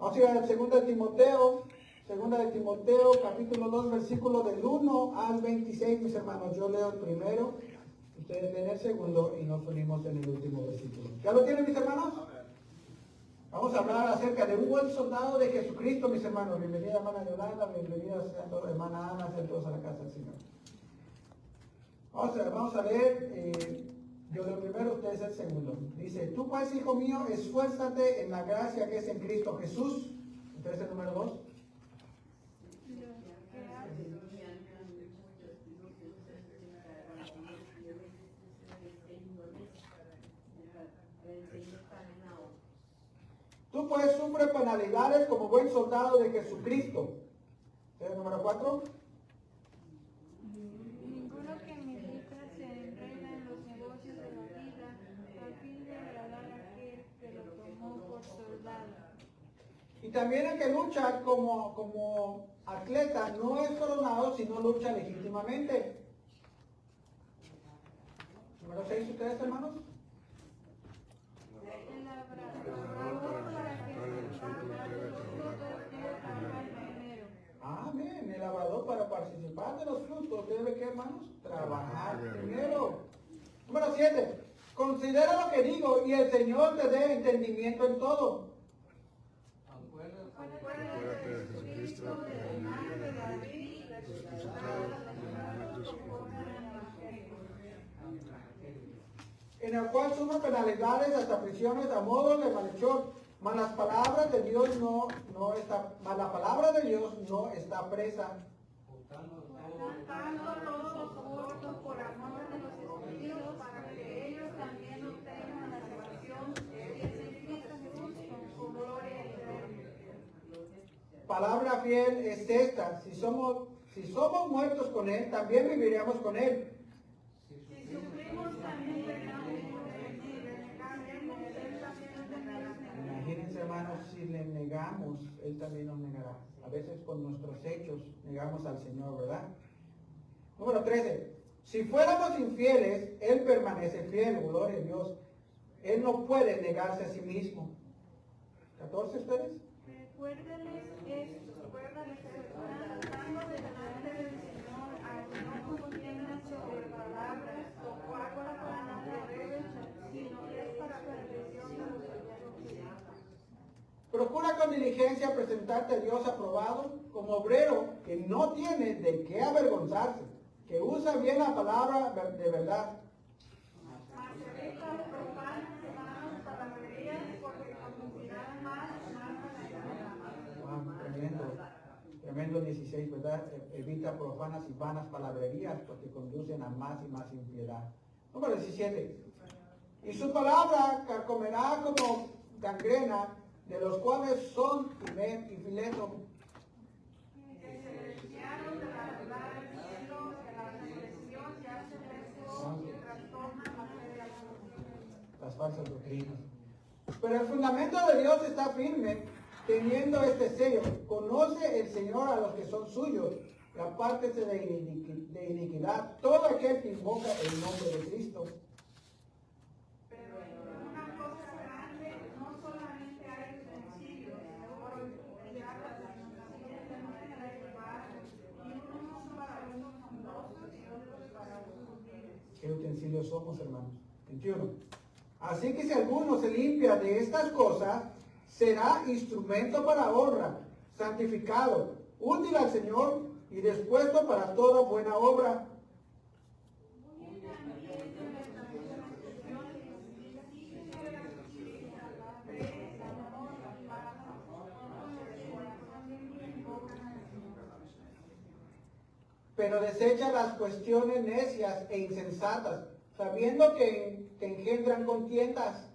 Vamos a ir a 2 de Timoteo, capítulo 2, versículo del 1 al 26, mis hermanos. Yo leo el primero, ustedes leen el segundo y nos unimos en el último versículo. ¿Ya lo tienen, mis hermanos? Vamos a hablar acerca de un buen soldado de Jesucristo, mis hermanos. Bienvenida, hermana Yolanda, bienvenida, hermana Ana, sean todos a la casa del Señor. Vamos a leer, yo leo primero, ustedes el segundo. Dice, tú pues, hijo mío, esfuérzate en la gracia que es en Cristo Jesús. Entonces el número 2. Tú pues sufre penalidades como buen soldado de Jesucristo. ¿El número 4? Ninguno que milita se enreda en los negocios de la vida a fin de agradar a aquel que lo tomó por soldado. Y también el que lucha como atleta no es coronado, sino lucha legítimamente. Número 6, ¿ustedes, hermanos? El labrador para que primero. Amén. El labrador para participar de los frutos debe, ¿qué, hermanos? Trabajar primero. Número 7. Considera lo que digo y el Señor te dé entendimiento en todo. Acuérdate de Jesucristo, del nombre de David, resucitado en el cual sufre penalidades hasta prisiones a modo de malhechor, mas la palabra de Dios no está presa. Tanto todo soporto por amor de los escogidos, para que ellos también obtengan la salvación que es en Cristo Jesús con gloria eterna. Palabra fiel es esta: si somos muertos con Él, también viviremos con Él. Si sufrimos, también reinamos con Él. Si le negaremos, Él también nos negará. Imagínense, hermanos, si le negamos, Él también nos negará. A veces con nuestros hechos negamos al Señor, ¿verdad? Número 13. Si fuéramos infieles, Él permanece fiel, gloria a Dios. Él no puede negarse a sí mismo. 14, ¿ustedes? Recuérdales esto, tratando de delante del Señor, a que no contiendan sobre palabras o cual para nada provecho, sino que es para perdición de los que ya no creen. Procura con diligencia presentarte a Dios aprobado como obrero que no tiene de qué avergonzarse, que usa bien la palabra de verdad. Mas evita los profanos, hermanos, palabrerías, porque confundirán más Tremendo 16, ¿verdad? Evita profanas y vanas palabrerías porque conducen a más y más impiedad. Número 17. Y su palabra carcomerá como gangrena, de los cuales son Timén y Fileto. que se desviaron de la verdad del cielo, de la transgresión y hacen eso que trastornan la fe de algunos. Las falsas doctrinas. Pero el fundamento de Dios está firme, teniendo este sello: conoce el Señor a los que son suyos, y apártese de iniquidad todo aquel que invoca el nombre de Cristo. Pero una cosa grande, no solamente hay utensilios, sino ya las lamentaciones de manera de llevar, y unos para unos son dosos y otros para otros vives. ¿Qué utensilios somos, hermanos? 21. Así que si alguno se limpia de estas cosas, será instrumento para honra, santificado, útil al Señor y dispuesto para toda buena obra. Pero desecha las cuestiones necias e insensatas, sabiendo que engendran contiendas.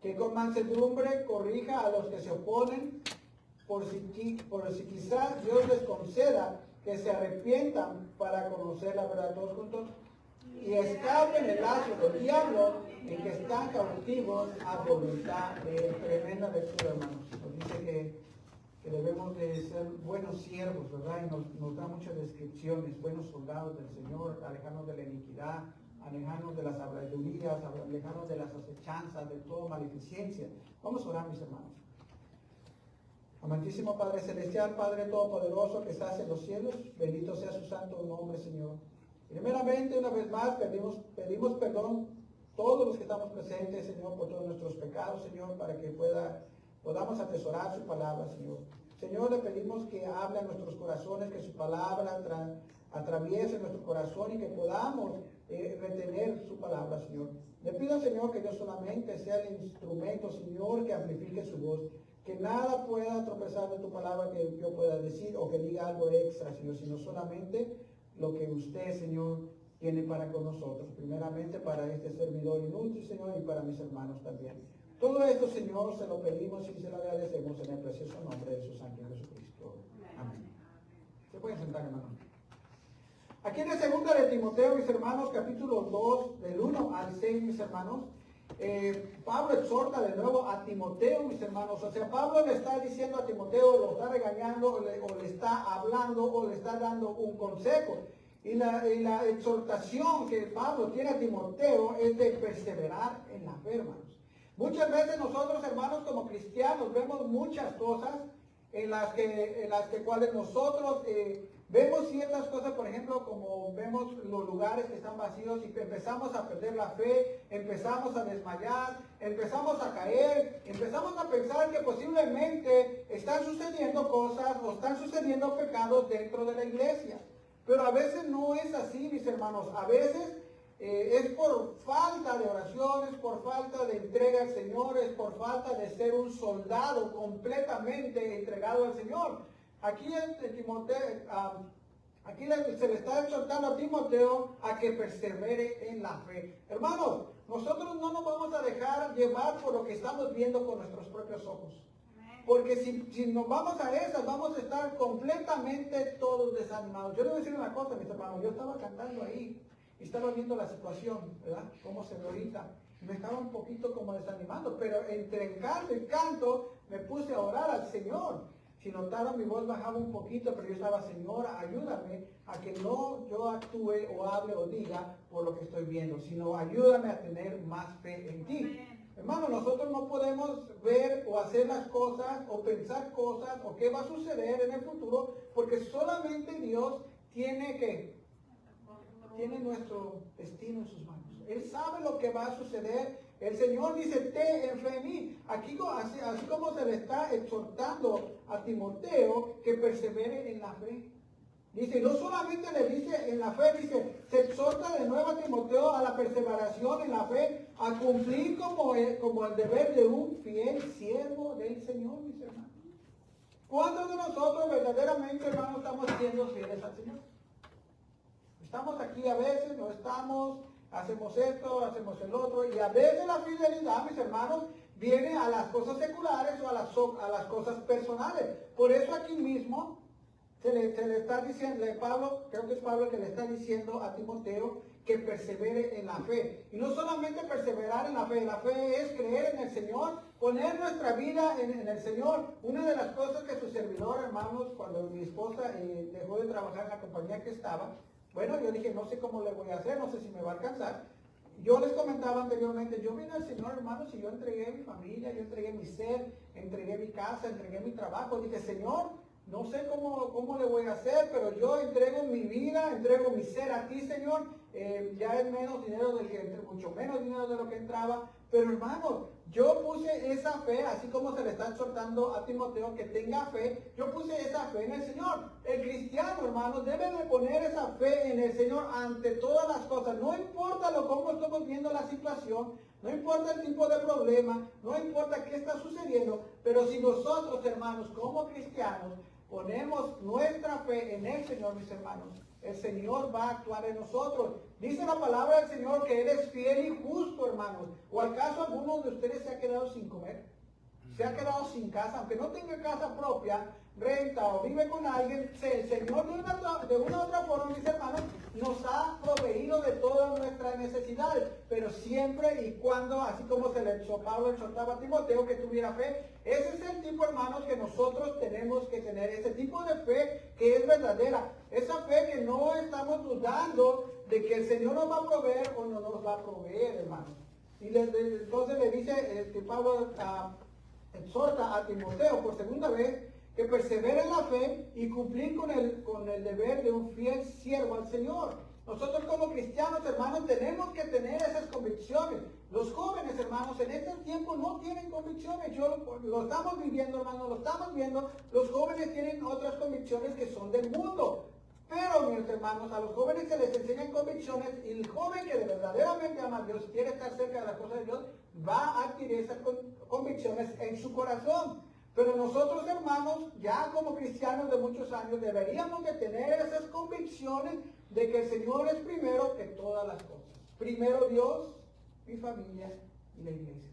Que con mansedumbre corrija a los que se oponen, por si quizás Dios les conceda que se arrepientan para conocer la verdad todos juntos y escapen el lazo del diablo en que están cautivos a voluntad. Tremenda lectura, hermanos. Nos dice que que debemos de ser buenos siervos, ¿verdad? Y nos da muchas descripciones, buenos soldados del Señor, alejarnos de la iniquidad, alejarnos de las habladurías, alejarnos de las acechanzas, de toda maleficencia. Vamos a orar, mis hermanos. Amantísimo Padre Celestial, Padre Todopoderoso que estás en los cielos, bendito sea su santo nombre, Señor. Primeramente, una vez más, pedimos perdón todos los que estamos presentes, Señor, por todos nuestros pecados, Señor, para que podamos atesorar su palabra, Señor. Señor, le pedimos que hable a nuestros corazones, que su palabra atraviese nuestro corazón y que podamos retener su palabra, Señor. Le pido, Señor, que yo solamente sea el instrumento, Señor, que amplifique su voz. Que nada pueda tropezar de tu palabra que yo pueda decir o que diga algo extra, Señor, sino solamente lo que usted, Señor, tiene para con nosotros. Primeramente para este servidor inútil, Señor, y para mis hermanos también. Todo esto, Señor, se lo pedimos y se lo agradecemos en el precioso nombre de su Santo Jesucristo. Amén. Se pueden sentar, hermanos. Aquí en el 2 de Timoteo, mis hermanos, capítulo 2, del 1 al 6, mis hermanos, Pablo exhorta de nuevo a Timoteo, mis hermanos. O sea, Pablo le está diciendo a Timoteo, lo está regañando, o le está hablando, o le está dando un consejo. Y la exhortación que Pablo tiene a Timoteo es de perseverar en la fe, hermanos. Muchas veces nosotros, hermanos, como cristianos, vemos muchas cosas en las cuales nosotros vemos ciertas cosas, por ejemplo, como vemos los lugares que están vacíos y empezamos a perder la fe, empezamos a desmayar, empezamos a caer, empezamos a pensar que posiblemente están sucediendo cosas o están sucediendo pecados dentro de la iglesia. Pero a veces no es así, mis hermanos. A veces es por falta de oraciones, por falta de entrega al Señor, es por falta de ser un soldado completamente entregado al Señor. Aquí se le está exhortando a Timoteo a que persevere en la fe. Hermanos, nosotros no nos vamos a dejar llevar por lo que estamos viendo con nuestros propios ojos. Porque si nos vamos a esas, vamos a estar completamente todos desanimados. Yo le voy a decir una cosa, mis hermanos. Yo estaba cantando ahí y estaba viendo la situación, ¿verdad? Cómo se ve ahorita. Me estaba un poquito como desanimando, pero entre el canto y canto me puse a orar al Señor. Si notaron, mi voz bajaba un poquito, pero yo estaba, Señor, ayúdame a que no yo actúe o hable o diga por lo que estoy viendo, sino ayúdame a tener más fe en ti. Hermano, nosotros no podemos ver o hacer las cosas o pensar cosas o qué va a suceder en el futuro, porque solamente Dios tiene nuestro destino en sus manos. Él sabe lo que va a suceder. El Señor dice, ten fe en mí. Aquí, así como se le está exhortando a Timoteo que persevere en la fe. Dice, no solamente le dice en la fe, dice, se exhorta de nuevo a Timoteo a la perseveración en la fe, a cumplir como el deber de un fiel siervo del Señor, mis hermanos. ¿Cuántos de nosotros verdaderamente, hermanos, estamos siendo fieles al Señor? Estamos aquí a veces, no estamos, hacemos esto, hacemos el otro, y a veces la fidelidad, mis hermanos, viene a las cosas seculares o a las cosas personales. Por eso aquí mismo se le está diciendo, Pablo, creo que es Pablo que le está diciendo a Timoteo que persevere en la fe. Y no solamente perseverar en la fe es creer en el Señor, poner nuestra vida en el Señor. Una de las cosas que su servidor, hermanos, cuando mi esposa dejó de trabajar en la compañía que estaba, bueno, yo dije, no sé cómo le voy a hacer, no sé si me va a alcanzar. Yo les comentaba anteriormente, yo vine al Señor, hermanos, y yo entregué mi familia, yo entregué mi ser, entregué mi casa, entregué mi trabajo. Dije, Señor, no sé cómo le voy a hacer, pero yo entrego mi vida, entrego mi ser a ti, Señor. Ya es menos dinero mucho menos dinero de lo que entraba. Pero hermanos, yo puse esa fe, así como se le está exhortando a Timoteo que tenga fe, yo puse esa fe en el Señor. El cristiano, hermanos, debe de poner esa fe en el Señor ante todas las cosas. No importa cómo estamos viendo la situación, no importa el tipo de problema, no importa qué está sucediendo, pero si nosotros, hermanos, como cristianos, ponemos nuestra fe en el Señor, mis hermanos, el Señor va a actuar en nosotros. Dice la palabra del Señor que Él es fiel y justo, hermanos. ¿O acaso alguno de ustedes se ha quedado sin comer? ¿Se ha quedado sin casa? Aunque no tenga casa propia, renta o vive con alguien, el Señor de una u otra forma, mis hermanos, nos ha proveído. proveído de todas nuestras necesidades, pero siempre y cuando, así como Pablo exhortaba a Timoteo que tuviera fe, ese es el tipo, hermanos, que nosotros tenemos que tener, ese tipo de fe que es verdadera, esa fe que no estamos dudando de que el Señor nos va a proveer o no nos va a proveer, hermanos. Y entonces le dice que Pablo exhorta a Timoteo por segunda vez que persevere en la fe y cumplir con el deber de un fiel siervo al Señor. Nosotros como cristianos, hermanos, tenemos que tener esas convicciones. Los jóvenes, hermanos, en este tiempo no tienen convicciones. Lo estamos viviendo, hermanos, lo estamos viendo. Los jóvenes tienen otras convicciones que son del mundo. Pero, mis hermanos, a los jóvenes se les enseñan convicciones y el joven que verdaderamente ama a Dios, quiere estar cerca de las cosas de Dios, va a adquirir esas convicciones en su corazón. Pero nosotros, hermanos, ya como cristianos de muchos años, deberíamos de tener esas convicciones de que el Señor es primero que todas las cosas. Primero Dios, mi familia y la iglesia.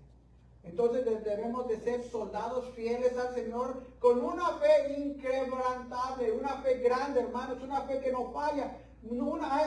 Entonces debemos de ser soldados fieles al Señor con una fe inquebrantable, una fe grande, hermanos, una fe que no falla.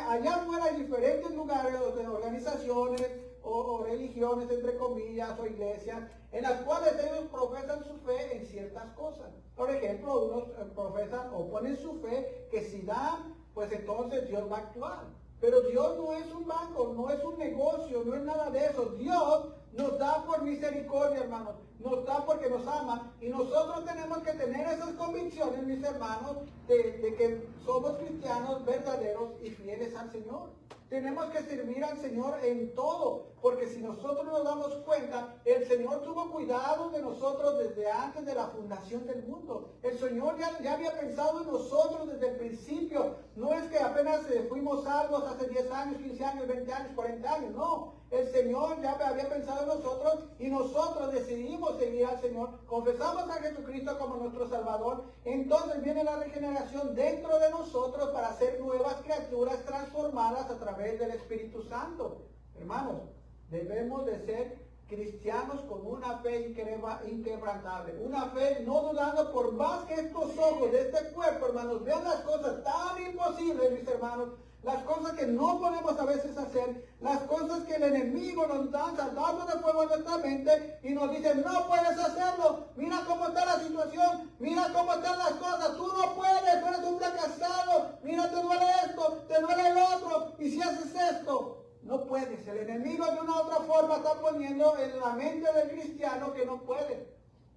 Allá afuera hay diferentes lugares, organizaciones o religiones, entre comillas, o iglesias, en las cuales ellos profesan su fe en ciertas cosas. Por ejemplo, unos profesan o ponen su fe que si dan, pues entonces Dios va a actuar. Pero Dios no es un banco, no es un negocio, no es nada de eso. Dios nos da por misericordia, hermanos. Nos da porque nos ama. Y nosotros tenemos que tener esas convicciones, mis hermanos, de que somos cristianos verdaderos y fieles al Señor. Tenemos que servir al Señor en todo, porque si nosotros nos damos cuenta, el Señor tuvo cuidado de nosotros desde antes de la fundación del mundo. El Señor ya había pensado en nosotros desde el principio. No es que apenas fuimos salvos hace 10 años, 15 años, 20 años, 40 años, no. El Señor ya había pensado en nosotros y nosotros decidimos seguir al Señor. Confesamos a Jesucristo como nuestro Salvador. Entonces viene la regeneración dentro de nosotros para ser nuevas criaturas transformadas a través del Espíritu Santo. Hermanos, debemos de ser cristianos con una fe inquebrantable. Una fe no dudando, por más que estos ojos de este cuerpo, hermanos, vean las cosas tan imposibles, mis hermanos. Las cosas que no podemos a veces hacer, las cosas que el enemigo nos da saltando de fuego en nuestra mente y nos dice, no puedes hacerlo, mira cómo está la situación, mira cómo están las cosas, tú no puedes, tú eres un fracasado, mira, te duele esto, te duele el otro, y si haces esto, no puedes. El enemigo de una u otra forma está poniendo en la mente del cristiano que no puede.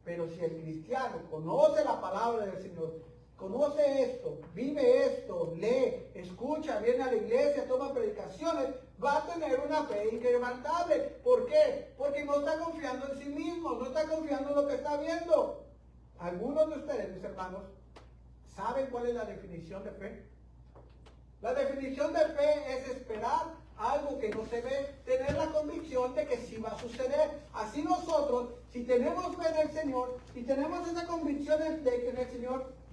Pero si el cristiano conoce la palabra del Señor, conoce esto, vive esto, lee, escucha, viene a la iglesia, toma predicaciones, va a tener una fe inquebrantable. ¿Por qué? Porque no está confiando en sí mismo, no está confiando en lo que está viendo. Algunos de ustedes, mis hermanos, ¿saben cuál es la definición de fe? La definición de fe es esperar algo que no se ve, tener la convicción de que sí va a suceder. Así nosotros, si tenemos fe en el Señor, si tenemos esa convicción de que en el Señor,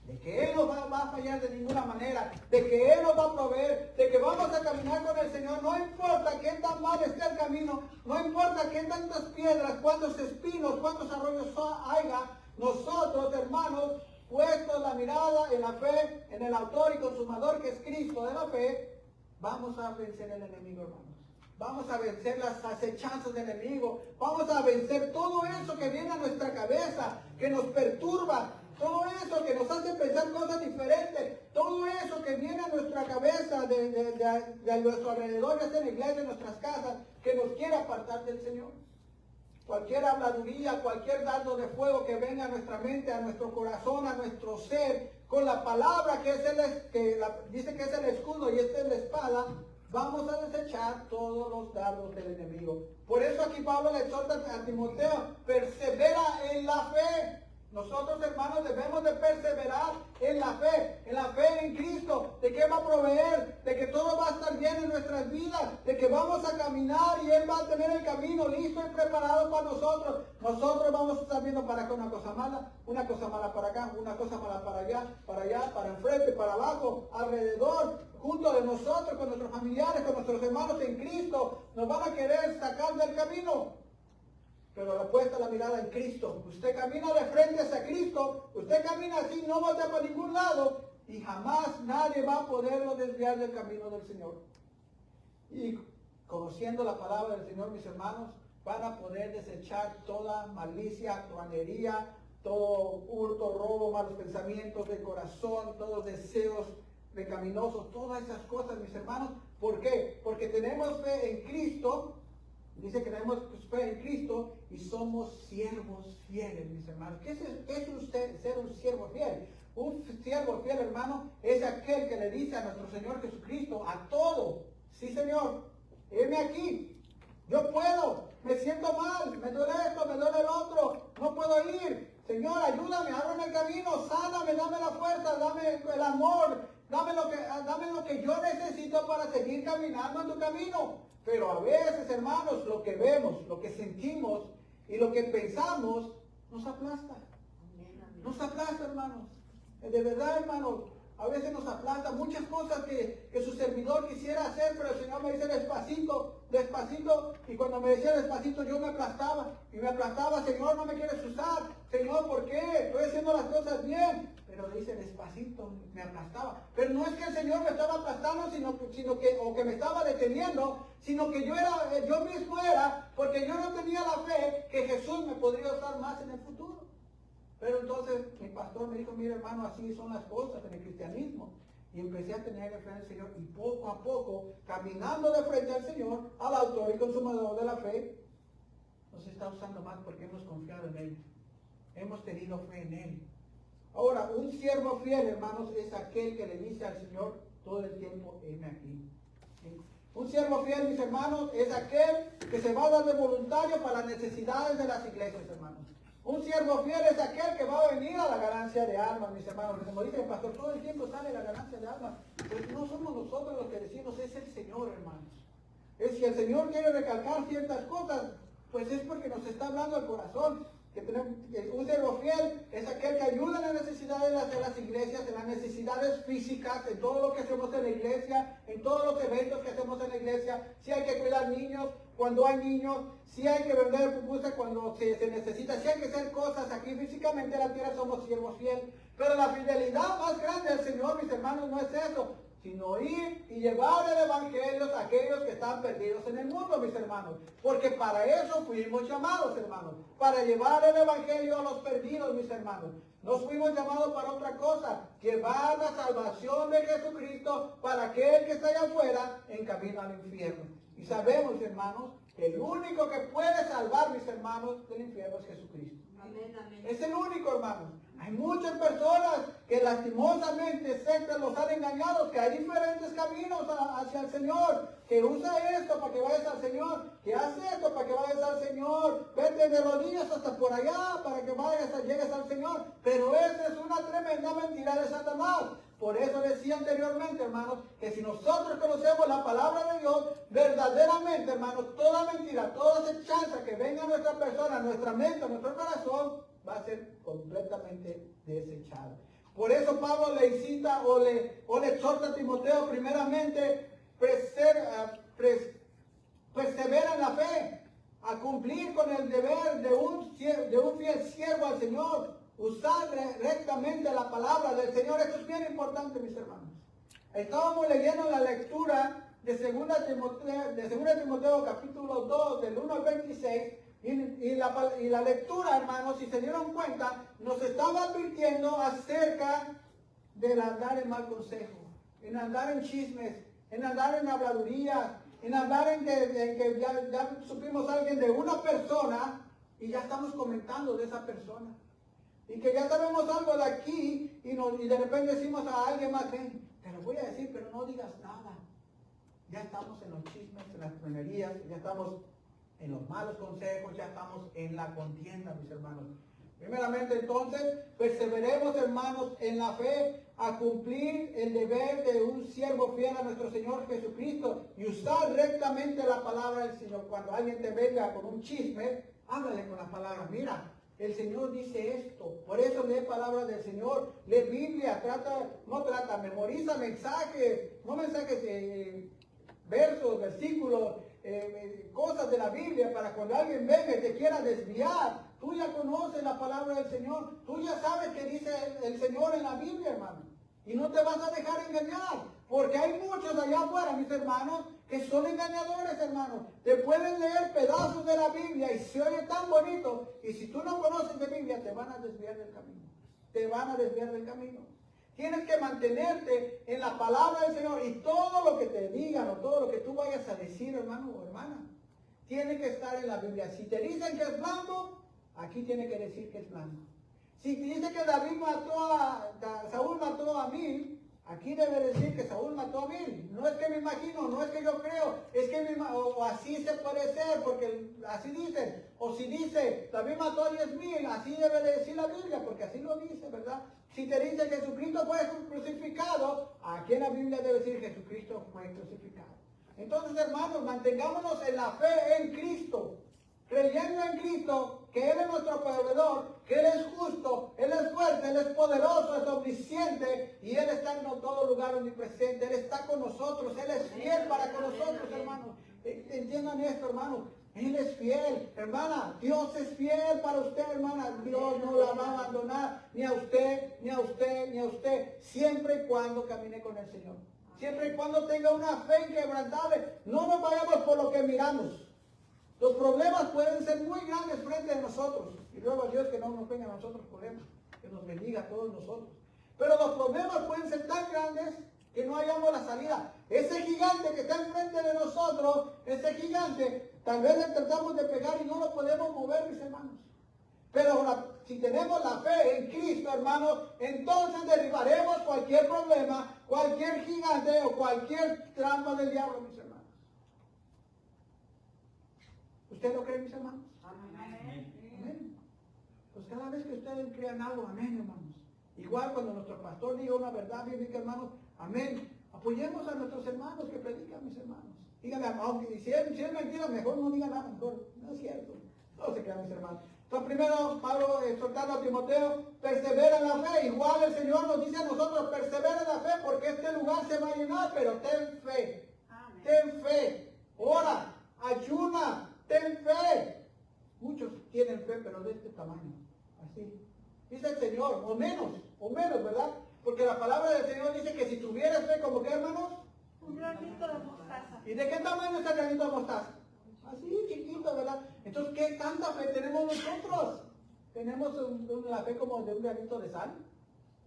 de que Él no va a fallar de ninguna manera, de que Él nos va a proveer, de que vamos a caminar con el Señor, no importa qué tan mal esté el camino, no importa qué tantas piedras, cuántos espinos, cuántos arroyos haya, nosotros, hermanos, puestos la mirada en la fe, en el autor y consumador que es Cristo de la fe, vamos a vencer el enemigo, hermanos. Vamos a vencer las acechanzas del enemigo, vamos a vencer todo eso que viene a nuestra cabeza, que nos perturba, todo eso que nos hace pensar cosas diferentes, todo eso que viene a nuestra cabeza de nuestro alrededor, ya sea en la iglesia, en nuestras casas, que nos quiere apartar del Señor. Cualquier habladuría, cualquier dardo de fuego que venga a nuestra mente, a nuestro corazón, a nuestro ser, con la palabra que dice que es el escudo y esta es la espada, vamos a desechar todos los dardos del enemigo. Por eso aquí Pablo le exhorta a Timoteo, persevera en la fe. Nosotros, hermanos, debemos de perseverar en la fe en Cristo, de que va a proveer, de que todo va a estar bien en nuestras vidas, de que vamos a caminar y Él va a tener el camino listo y preparado para nosotros. Nosotros vamos a estar viendo para acá una cosa mala para acá, una cosa mala para allá, para enfrente, para abajo, alrededor, junto de nosotros, con nuestros familiares, con nuestros hermanos en Cristo. Nos van a querer sacar del camino. Pero la puesta la mirada en Cristo. Usted camina de frente hacia Cristo, usted camina así, no voltea para ningún lado y jamás nadie va a poderlo desviar del camino del Señor. Y conociendo la palabra del Señor, mis hermanos, van a poder desechar toda malicia, truanería, todo hurto, robo, malos pensamientos del corazón, todos deseos pecaminosos, todas esas cosas, mis hermanos. ¿Por qué? Porque tenemos fe en Cristo. Dice que tenemos fe en Cristo y somos siervos fieles, mis hermanos. ¿Qué es usted ser un siervo fiel? Un siervo fiel, hermano, es aquel que le dice a nuestro Señor Jesucristo a todo: sí, Señor, heme aquí, yo puedo, me siento mal, me duele esto, me duele el otro, no puedo ir. Señor, ayúdame, ábrame el camino, sáname, dame la fuerza, dame el amor, dame lo que yo necesito para seguir caminando en tu camino. Pero a veces, hermanos, lo que vemos, lo que sentimos y lo que pensamos nos aplasta. Nos aplasta, hermanos. De verdad, hermanos, a veces nos aplasta muchas cosas que su servidor quisiera hacer, pero el Señor me dice despacito, despacito. Y cuando me decía despacito, yo me aplastaba. Y me aplastaba: Señor, no me quieres usar. Señor, ¿por qué? Estoy haciendo las cosas bien. Pero dice despacito, me aplastaba. Pero no es que el Señor me estaba aplastando, o que me estaba deteniendo, sino que yo mismo era, porque yo no tenía la fe que Jesús me podría usar más en el futuro. Pero entonces mi pastor me dijo: mira, hermano, así son las cosas en el cristianismo. Y empecé a tener fe en el Señor, y poco a poco, caminando de frente al Señor, al autor y consumador de la fe, nos está usando más porque hemos confiado en Él. Hemos tenido fe en Él. Ahora, un siervo fiel, hermanos, es aquel que le dice al Señor todo el tiempo: heme aquí. ¿Sí? Un siervo fiel, mis hermanos, es aquel que se va a dar de voluntario para las necesidades de las iglesias, hermanos. Un siervo fiel es aquel que va a venir a la ganancia de almas, mis hermanos. Como dice el pastor, todo el tiempo sale la ganancia de almas. Pero no somos nosotros los que decimos, es el Señor, hermanos. Es si el Señor quiere recalcar ciertas cosas, pues es porque nos está hablando al corazón. Un siervo fiel es aquel que ayuda en las necesidades de las iglesias, en las necesidades físicas, en todo lo que hacemos en la iglesia, en todos los eventos que hacemos en la iglesia. Si hay que cuidar niños cuando hay niños, si hay que vender pupusas cuando se necesita, si hay que hacer cosas aquí físicamente en la tierra, somos siervos fieles. Pero la fidelidad más grande del Señor, mis hermanos, no es eso, sino ir y llevar el evangelio a aquellos que están perdidos en el mundo, mis hermanos. Porque para eso fuimos llamados, hermanos. Para llevar el evangelio a los perdidos, mis hermanos. No fuimos llamados para otra cosa. Llevar la salvación de Jesucristo para aquel que está allá afuera en camino al infierno. Y sabemos, hermanos, que el único que puede salvar, mis hermanos, del infierno es Jesucristo. Amén, amén. Es el único, hermanos. Hay muchas personas que lastimosamente sectas los han engañado, que hay diferentes caminos hacia el Señor, que usa esto para que vayas al Señor, que hace esto para que vayas al Señor, vete de rodillas hasta por allá para que llegues al Señor. Pero esa es una tremenda mentira de Satanás. Por eso decía anteriormente, hermanos, que si nosotros conocemos la palabra de Dios, verdaderamente, hermanos, toda mentira, toda acechanza que venga a nuestra persona, a nuestra mente, a nuestro corazón, va a ser completamente desechada. Por eso Pablo le incita o le exhorta a Timoteo primeramente, persevera en la fe, a cumplir con el deber de un fiel siervo al Señor. Usar rectamente la palabra del Señor. Esto es bien importante, mis hermanos. Estábamos leyendo la lectura de 2 Timoteo capítulo 2, del 1 al 26, y la lectura, hermanos, si se dieron cuenta, nos estaba advirtiendo acerca del andar en mal consejo, en andar en chismes, en andar en habladurías, en andar en que ya supimos a alguien de una persona y ya estamos comentando de esa persona. Y que ya sabemos algo de aquí y de repente decimos a alguien más: ven, te lo voy a decir, pero no digas nada. Ya estamos en los chismes, en las truanerías, ya estamos en los malos consejos, ya estamos en la contienda, mis hermanos. Primeramente, entonces, perseveremos, hermanos, en la fe, a cumplir el deber de un siervo fiel a nuestro Señor Jesucristo y usar rectamente la palabra del Señor. Cuando alguien te venga con un chisme, háblale con la palabra. Mira, el Señor dice esto. Por eso lee palabra del Señor, lee Biblia, memoriza mensajes, no mensajes, versos, versículos, cosas de la Biblia, para cuando alguien venga y te quiera desviar, tú ya conoces la palabra del Señor, tú ya sabes qué dice el Señor en la Biblia, hermano. Y no te vas a dejar engañar, porque hay muchos muchos allá afuera, mis hermanos, que son engañadores, hermanos. Te pueden leer pedazos de la Biblia y se oye tan bonito. Y si tú no conoces de Biblia, te van a desviar del camino. Te van a desviar del camino. Tienes que mantenerte en la palabra del Señor y todo lo que te digan o todo lo que tú vayas a decir, hermano o hermana, tiene que estar en la Biblia. Si te dicen que es blanco, aquí tiene que decir que es blanco. Si te dice que Saúl mató a 1000, aquí debe decir que Saúl mató a 1000. No es que me imagino, no es que yo creo, es que o así se puede ser, porque así dicen. O si dice, David mató a 10,000, así debe de decir la Biblia, porque así lo dice, ¿verdad? Si te dice que Jesucristo fue crucificado, aquí en la Biblia debe decir que Jesucristo fue crucificado. Entonces, hermanos, mantengámonos en la fe en Cristo, creyendo en Cristo, que Él es nuestro proveedor, que Él es justo, Él es fuerte, Él es poderoso, es omnisciente, y Él está en todo lugar omnipresente, Él está con nosotros, Él es fiel para con nosotros, hermanos. Entiendan esto, hermanos, Él es fiel, hermana, Dios es fiel para usted, hermana, Dios no la va a abandonar, ni a usted, ni a usted, ni a usted, siempre y cuando camine con el Señor. Siempre y cuando tenga una fe inquebrantable, no nos vayamos por lo que miramos. Los problemas pueden ser muy grandes frente a nosotros. Y luego a Dios que no nos venga a nosotros problemas, que nos bendiga a todos nosotros. Pero los problemas pueden ser tan grandes que no hayamos la salida. Ese gigante que está enfrente de nosotros, ese gigante, tal vez le tratamos de pegar y no lo podemos mover, mis hermanos. Pero si tenemos la fe en Cristo, hermanos, entonces derribaremos cualquier problema, cualquier gigante o cualquier trampa del diablo, mis hermanos. ¿Usted lo cree, mis hermanos? Amén. Amén. Pues cada vez que ustedes crean algo, amén, hermanos. Igual cuando nuestro pastor diga una verdad bíblica, hermanos, amén. Apoyemos a nuestros hermanos que predican, mis hermanos. Díganle, aunque si es mentira, mejor no digan nada, mejor. No es cierto. No se crean, mis hermanos. Entonces primero Pablo exhortando a Timoteo, persevera en la fe. Igual el Señor nos dice a nosotros, persevera en la fe, porque este lugar se va a llenar, pero ten fe. Amén. Ten fe. Ora, ayuna, ten fe. Muchos tienen fe, pero de este tamaño. Así. Dice el Señor, o menos, ¿verdad? Porque la palabra del Señor dice que si tuvieras fe, ¿como qué, hermanos? Un granito de mostaza. ¿Y de qué tamaño es el granito de mostaza? Así, chiquito, ¿verdad? Entonces, ¿qué tanta fe tenemos nosotros? Tenemos la fe como de un granito de sal,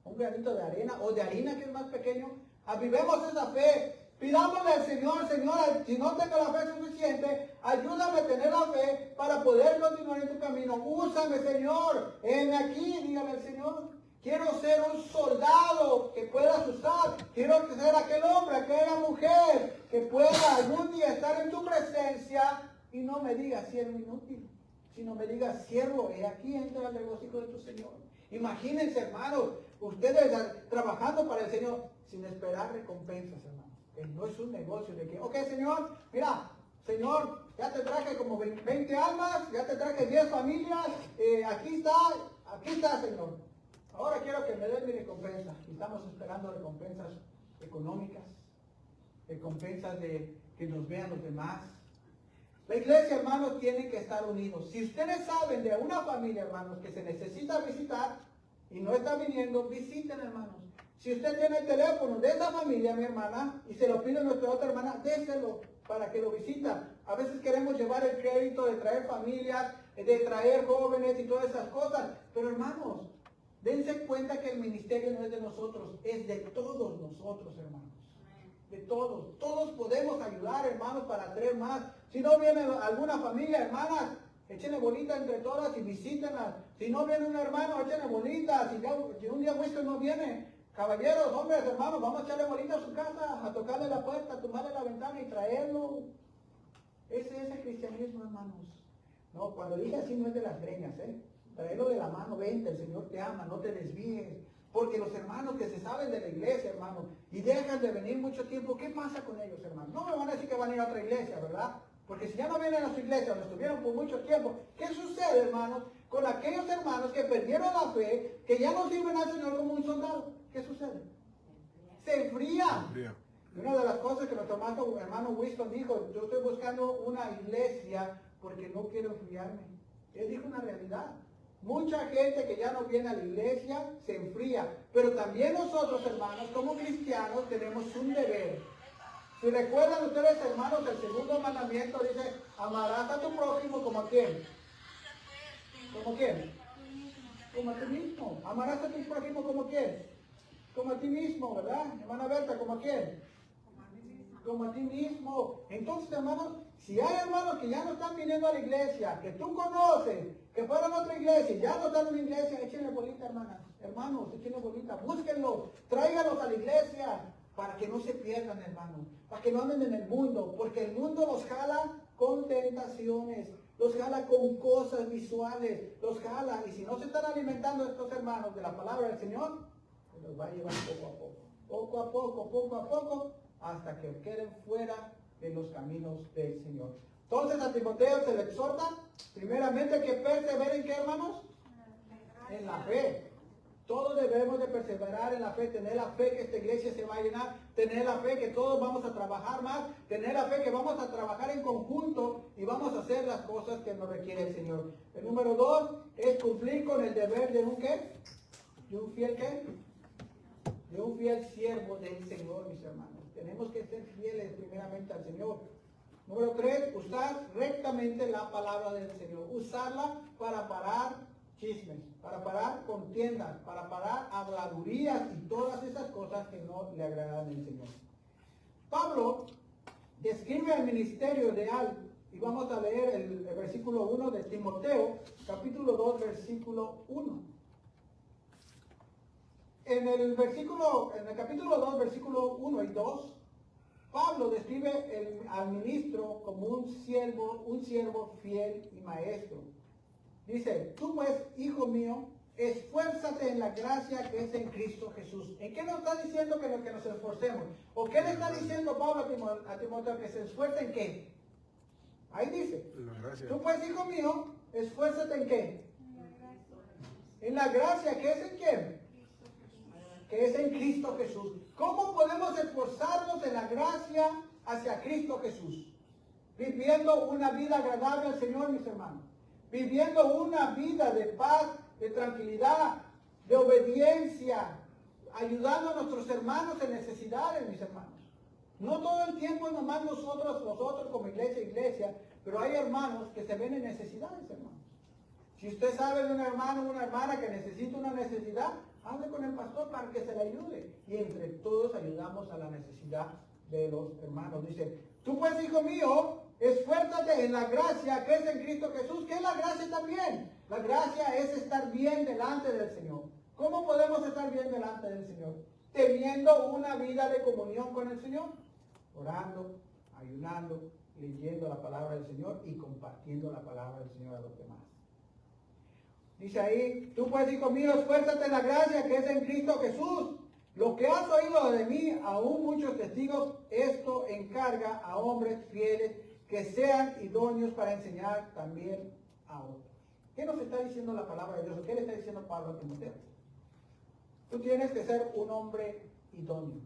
un granito de arena, o de harina que es más pequeño. Avivemos esa fe. Pidámosle al Señor, Señor, si no tengo la fe suficiente, ayúdame a tener la fe para poder continuar en tu camino. Úsame, Señor, aquí, dígale al Señor. Quiero ser un soldado que puedas usar. Quiero ser aquel hombre, aquella mujer que pueda algún día estar en tu presencia y no me digas siervo inútil, sino me digas siervo, y aquí entra el regocijo de tu Señor. Imagínense, hermanos, ustedes trabajando para el Señor sin esperar recompensas, hermanos. No es un negocio de que, ok, Señor, mira, Señor, ya te traje como 20 almas, ya te traje 10 familias, aquí está, Señor. Ahora quiero que me des mi recompensa. Estamos esperando recompensas económicas, recompensas de que nos vean los demás. La iglesia, hermanos, tiene que estar unidos. Si ustedes saben de una familia, hermanos, que se necesita visitar y no está viniendo, visiten, hermanos. Si usted tiene el teléfono de esa familia, mi hermana, y se lo pide a nuestra otra hermana, déselo para que lo visita. A veces queremos llevar el crédito de traer familias, de traer jóvenes y todas esas cosas. Pero, hermanos, dense cuenta que el ministerio no es de nosotros, es de todos nosotros, hermanos. De todos. Todos podemos ayudar, hermanos, para traer más. Si no viene alguna familia, hermanas, échenle bolita entre todas y visítenlas. Si no viene un hermano, échenle bolita. Si un día Winston no viene, caballeros, hombres, hermanos, vamos a echarle bolita a su casa, a tocarle la puerta, a tomarle la ventana y traerlo. Ese es el cristianismo, hermanos. No, cuando dije así no es de las greñas, Traerlo de la mano, vente, el Señor te ama, no te desvíes. Porque los hermanos que se saben de la iglesia, hermanos, y dejan de venir mucho tiempo, ¿qué pasa con ellos, hermanos? No me van a decir que van a ir a otra iglesia, ¿verdad? Porque si ya no vienen a su iglesia, o no estuvieron por mucho tiempo, ¿qué sucede, hermanos, con aquellos hermanos que perdieron la fe, que ya no sirven al Señor como un soldado? ¿Qué sucede? Se enfrían. Y una de las cosas que nuestro hermano Winston dijo, yo estoy buscando una iglesia porque no quiero enfriarme. Él dijo una realidad. Mucha gente que ya no viene a la iglesia se enfría. Pero también nosotros, hermanos, como cristianos, tenemos un deber. Si recuerdan ustedes, hermanos, el segundo mandamiento dice, amarás a tu prójimo como a quién. ¿Como quién? Como a ti mismo. Amarás a tu prójimo como quién. Como a ti mismo, ¿verdad? Hermana Berta, ¿como a quién? Como a ti mismo. Entonces, hermanos, si hay hermanos que ya no están viniendo a la iglesia, que tú conoces, que fueron a otra iglesia, ya no están en la iglesia, échenle bolita, hermana. Hermanos, échenle bolita, búsquenlos, tráiganlos a la iglesia, para que no se pierdan, hermanos, para que no anden en el mundo, porque el mundo los jala con tentaciones, los jala con cosas visuales, los jala, y si no se están alimentando estos hermanos de la palabra del Señor, pues los va a llevar poco a poco, hasta que queden fuera de los caminos del Señor. Entonces a Timoteo se le exhorta, primeramente, que perseveren, ¿qué, hermanos? En la fe. Todos debemos de perseverar en la fe, tener la fe que esta iglesia se va a llenar, tener la fe que todos vamos a trabajar más, tener la fe que vamos a trabajar en conjunto y vamos a hacer las cosas que nos requiere el Señor. El número 2 es cumplir con el deber de un ¿qué? ¿De un fiel qué? De un fiel siervo del Señor, mis hermanos. Tenemos que ser fieles primeramente al Señor. Número 3, usar rectamente la palabra del Señor. Usarla para parar chismes, para parar contiendas, para parar habladurías y todas esas cosas que no le agradan al Señor. Pablo describe el ministerio ideal, y vamos a leer el versículo 1 de Timoteo, capítulo 2, versículo 1. En el capítulo 2, versículo 1 y 2, Pablo describe al ministro como un siervo fiel y maestro. Dice, tú pues, hijo mío, esfuérzate en la gracia que es en Cristo Jesús. ¿En qué nos está diciendo que nos esforcemos? ¿O qué le está diciendo Pablo a Timoteo? Que se esfuerce en qué. Ahí dice, tú pues, hijo mío, esfuérzate en qué. En la gracia que es en quién. Que es en Cristo Jesús. ¿Cómo podemos esforzarnos en la gracia hacia Cristo Jesús? Viviendo una vida agradable al Señor, mis hermanos. Viviendo una vida de paz, de tranquilidad, de obediencia, ayudando a nuestros hermanos en necesidades, mis hermanos. No todo el tiempo nomás nosotros como iglesia, pero hay hermanos que se ven en necesidades, hermanos. Si usted sabe de un hermano o una hermana que necesita una necesidad, hable con el pastor para que se le ayude. Y entre todos ayudamos a la necesidad de los hermanos. Dice, tú pues, hijo mío, esfuérzate en la gracia que es en Cristo Jesús. ¿Qué es la gracia también? La gracia es estar bien delante del Señor. ¿Cómo podemos estar bien delante del Señor? Teniendo una vida de comunión con el Señor. Orando, ayunando, leyendo la palabra del Señor y compartiendo la palabra del Señor a los demás. Dice ahí, tú pues, hijo mío, esfuérzate en la gracia que es en Cristo Jesús. Lo que has oído de mí, aún muchos testigos, esto encarga a hombres fieles que sean idóneos para enseñar también a otros. ¿Qué nos está diciendo la palabra de Dios? ¿Qué le está diciendo Pablo a Timoteo? Tú tienes que ser un hombre idóneo.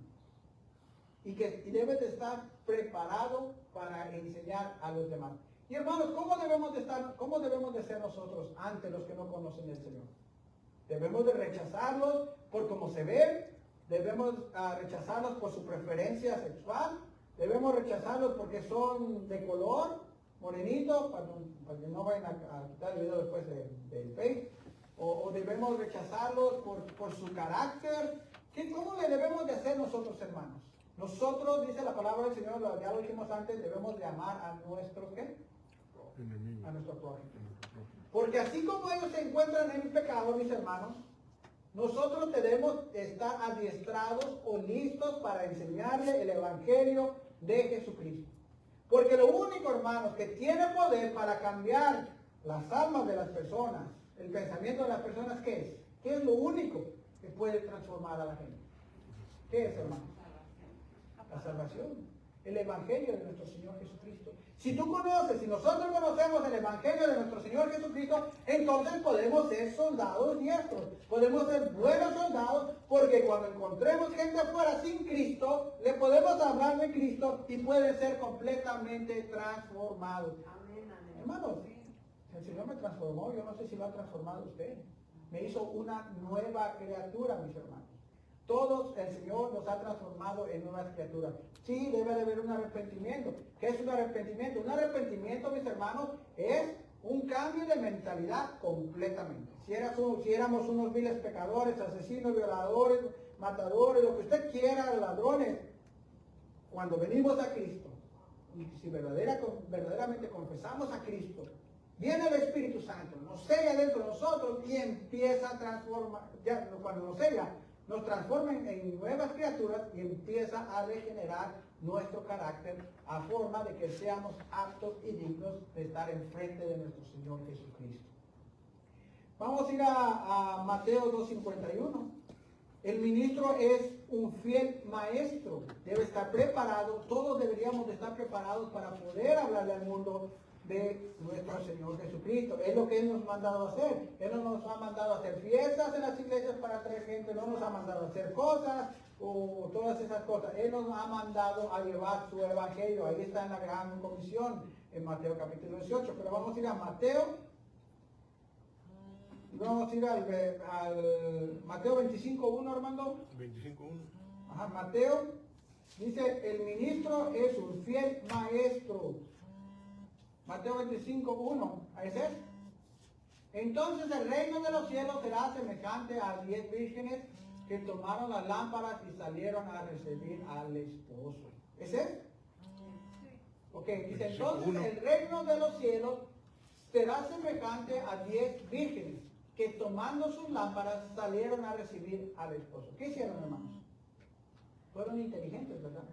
Y debes de estar preparado para enseñar a los demás. Y hermanos, ¿cómo debemos de ser nosotros ante los que no conocen el Señor? Debemos de rechazarlos por cómo se ven, debemos rechazarlos por su preferencia sexual, debemos rechazarlos porque son de color, morenito, para que no vayan a quitar el video después del Face, o debemos rechazarlos por su carácter. ¿Cómo le debemos de hacer nosotros, hermanos? Nosotros, dice la palabra del Señor, ya lo dijimos antes, debemos de amar a nuestros ¿qué? A nuestro prójimo. Porque así como ellos se encuentran en el pecado, mis hermanos, nosotros debemos estar adiestrados o listos para enseñarle el Evangelio de Jesucristo. Porque lo único, hermanos, que tiene poder para cambiar las almas de las personas, el pensamiento de las personas, ¿qué es? ¿Qué es lo único que puede transformar a la gente? ¿Qué es, hermanos? La salvación. El Evangelio de nuestro Señor Jesucristo. Si tú conoces, si nosotros conocemos el Evangelio de nuestro Señor Jesucristo, entonces podemos ser soldados diestros. Podemos ser buenos soldados, porque cuando encontremos gente afuera sin Cristo, le podemos hablar de Cristo y puede ser completamente transformado. Hermanos, el Señor me transformó, yo no sé si lo ha transformado usted. Me hizo una nueva criatura, mis hermanos. Todos el Señor nos ha transformado en nuevas criaturas. Sí, debe de haber un arrepentimiento. ¿Qué es un arrepentimiento? Un arrepentimiento, mis hermanos, es un cambio de mentalidad completamente. Si éramos unos viles pecadores, asesinos, violadores, matadores, lo que usted quiera, ladrones, cuando venimos a Cristo, y si verdaderamente confesamos a Cristo, viene el Espíritu Santo, nos sella dentro de nosotros y empieza a transformar, ya cuando nos sella, nos transforma en nuevas criaturas y empieza a regenerar nuestro carácter a forma de que seamos aptos y dignos de estar enfrente de nuestro Señor Jesucristo. Vamos a ir a Mateo 2:51. El ministro es un fiel maestro, debe estar preparado, todos deberíamos de estar preparados para poder hablarle al mundo de nuestro Señor Jesucristo. Es lo que Él nos ha mandado a hacer. Él no nos ha mandado a hacer fiestas en las iglesias para traer gente, no nos ha mandado a hacer cosas o todas esas cosas. Él nos ha mandado a llevar su evangelio. Ahí está en la gran comisión, en Mateo capítulo 18. Pero vamos a ir a Mateo. Vamos a ir al Mateo 25:1, Armando. 25:1. Ajá, Mateo dice, el ministro es un fiel maestro. Mateo 25:1, ¿ahí es? Entonces el reino de los cielos será semejante a 10 vírgenes que tomaron las lámparas y salieron a recibir al esposo. ¿Ese es? Ok, dice, entonces el reino de los cielos será semejante a 10 vírgenes que tomando sus lámparas salieron a recibir al esposo. ¿Qué hicieron, hermanos? Fueron inteligentes, ¿verdad?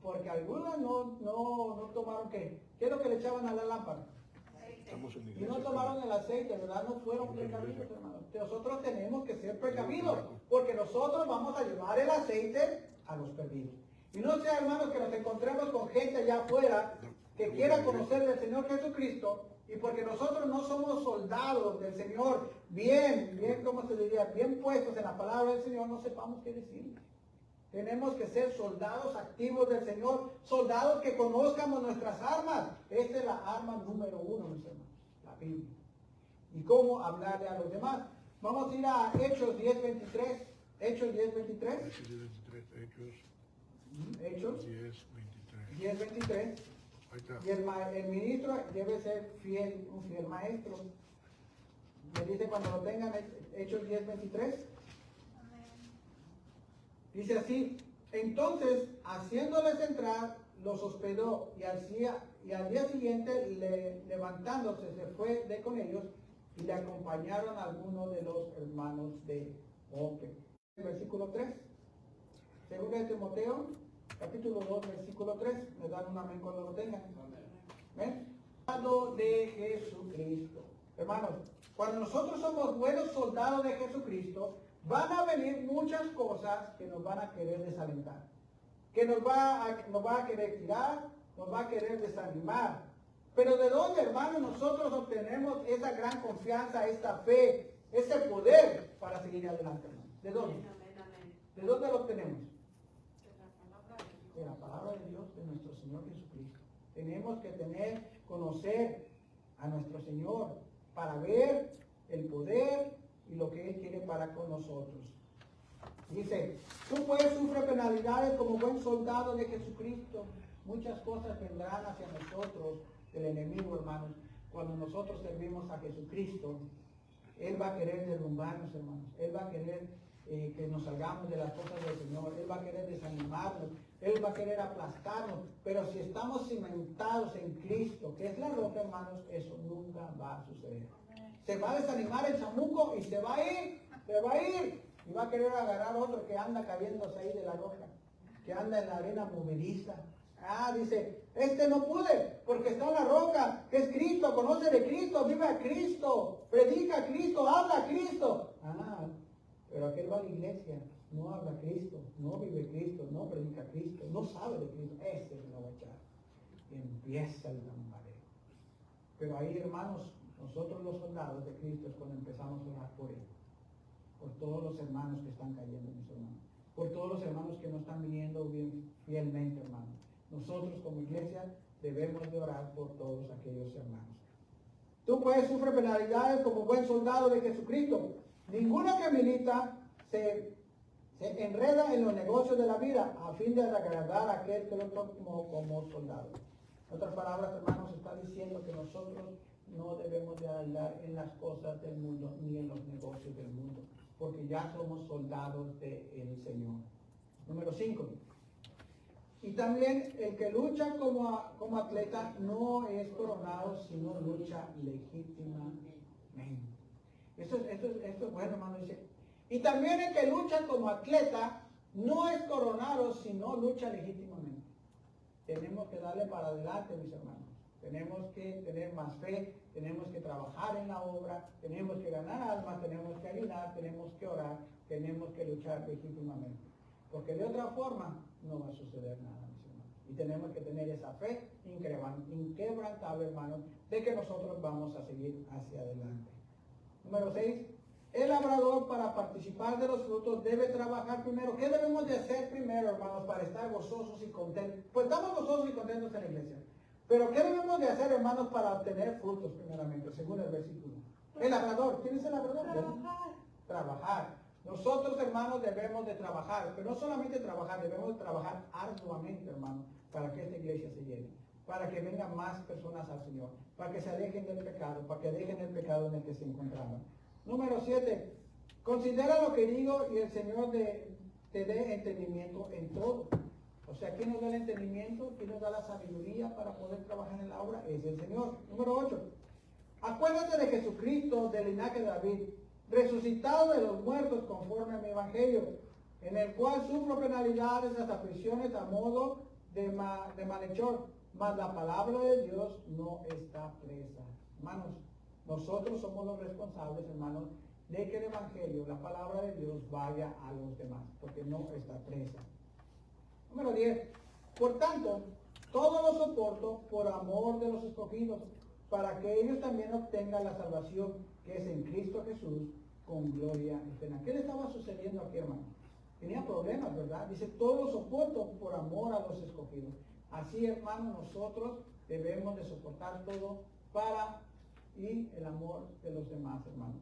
Porque algunas no tomaron ¿qué? ¿Qué es lo que le echaban a la lámpara? Estamos en la Y iglesia. no tomaron el aceite, ¿verdad? No fueron precavidos, hermanos. Nosotros tenemos que ser precavidos, porque nosotros vamos a llevar el aceite a los perdidos. Y no sea, hermanos, que nos encontremos con gente allá afuera que quiera conocer del Señor Jesucristo, y porque nosotros no somos soldados del Señor, bien, ¿cómo se diría? Bien puestos en la palabra del Señor, no sepamos qué decir. Tenemos que ser soldados activos del Señor, soldados que conozcamos nuestras armas. Esta es la arma número 1, mis hermanos, la Biblia. ¿Y cómo hablarle a los demás? Vamos a ir a Hechos 10:23. Hechos 10:23. Hechos Hechos 10:23. 10:23. Ahí está. Y el ministro debe ser fiel, un fiel maestro. Me dice cuando lo tengan, Hechos 10:23. Dice así, entonces, haciéndoles entrar, los hospedó y al día siguiente, levantándose, se fue de con ellos y le acompañaron algunos de los hermanos de Jope. Versículo 3. Segunda de Timoteo, capítulo 2, versículo 3. Me dan un amén cuando lo tengan. ¿Ven? Soldado de Jesucristo. Hermanos, cuando nosotros somos buenos soldados de Jesucristo, van a venir muchas cosas que nos van a querer desalentar, que nos va a querer tirar, nos va a querer desanimar. Pero ¿de dónde, hermanos, nosotros obtenemos esa gran confianza, esta fe, ese poder para seguir adelante, hermanos? ¿De dónde? ¿De dónde lo obtenemos? De la palabra de Dios, de nuestro Señor Jesucristo. Tenemos que conocer a nuestro Señor para ver el poder y lo que Él quiere para con nosotros. Dice, tú pues sufres penalidades como buen soldado de Jesucristo. Muchas cosas vendrán hacia nosotros del enemigo, hermanos. Cuando nosotros servimos a Jesucristo, Él va a querer derrumbarnos, hermanos. Él va a querer que nos salgamos de las cosas del Señor. Él va a querer desanimarnos. Él va a querer aplastarnos. Pero si estamos cimentados en Cristo, que es la roca, hermanos, eso nunca va a suceder. Se va a desanimar el chamuco y se va a ir. Y va a querer agarrar otro que anda cayéndose ahí de la roca, que anda en la arena movediza. Dice, este no pude, porque está en la roca, que es Cristo, conoce de Cristo, vive a Cristo, predica a Cristo, habla a Cristo. Pero aquel va a la iglesia, no habla a Cristo, no vive Cristo, no predica a Cristo, no sabe de Cristo. Ese se lo va a echar. Y empieza el tambaleo. Pero ahí, hermanos, nosotros los soldados de Cristo es cuando empezamos a orar por Él. Por todos los hermanos que están cayendo, mis hermanos. Por todos los hermanos que no están viniendo bien fielmente, hermanos. Nosotros como iglesia debemos de orar por todos aquellos hermanos. Tú puedes sufrir penalidades como buen soldado de Jesucristo. Ninguno que milita se se enreda en los negocios de la vida a fin de agradar a aquel que lo tomó como soldado. En otras palabras, hermanos, está diciendo que nosotros no debemos de andar en las cosas del mundo ni en los negocios del mundo, porque ya somos soldados del Señor. Número 5. Y también el que lucha como atleta no es coronado, sino lucha legítimamente. Esto es bueno, hermano, dice. Y también el que lucha como atleta no es coronado, sino lucha legítimamente. Tenemos que darle para adelante, mis hermanos. Tenemos que tener más fe, tenemos que trabajar en la obra, tenemos que ganar almas, tenemos que ayudar, tenemos que orar, tenemos que luchar legítimamente. Porque de otra forma no va a suceder nada, mis hermanos. Y tenemos que tener esa fe inquebrantable, hermanos, de que nosotros vamos a seguir hacia adelante. Número 6. El labrador, para participar de los frutos, debe trabajar primero. ¿Qué debemos de hacer primero, hermanos, para estar gozosos y contentos? Pues estamos gozosos y contentos en la iglesia. Pero ¿qué debemos de hacer, hermanos, para obtener frutos primeramente, según el versículo? El labrador. ¿Quién es el labrador? Trabajar. Nosotros, hermanos, debemos de trabajar. Pero no solamente trabajar, debemos de trabajar arduamente, hermanos, para que esta iglesia se llene. Para que vengan más personas al Señor. Para que se alejen del pecado. Para que dejen el pecado en el que se encontraban. Número 7. Considera lo que digo y el Señor te dé entendimiento en todo. O sea, ¿quién nos da el entendimiento? ¿Quién nos da la sabiduría para poder trabajar en la obra? Es el Señor. Número 8. Acuérdate de Jesucristo, del linaje de David, resucitado de los muertos conforme a mi evangelio, en el cual sufro penalidades hasta prisiones a modo de malhechor, mas la palabra de Dios no está presa. Hermanos, nosotros somos los responsables, hermanos, de que el evangelio, la palabra de Dios, vaya a los demás, porque no está presa. Número 10. Por tanto, todo lo soporto por amor de los escogidos, para que ellos también obtengan la salvación que es en Cristo Jesús, con gloria eterna. ¿Qué le estaba sucediendo aquí, hermano? Tenía problemas, ¿verdad? Dice, todo lo soporto por amor a los escogidos. Así, hermano, nosotros debemos de soportar todo para y el amor de los demás, hermano.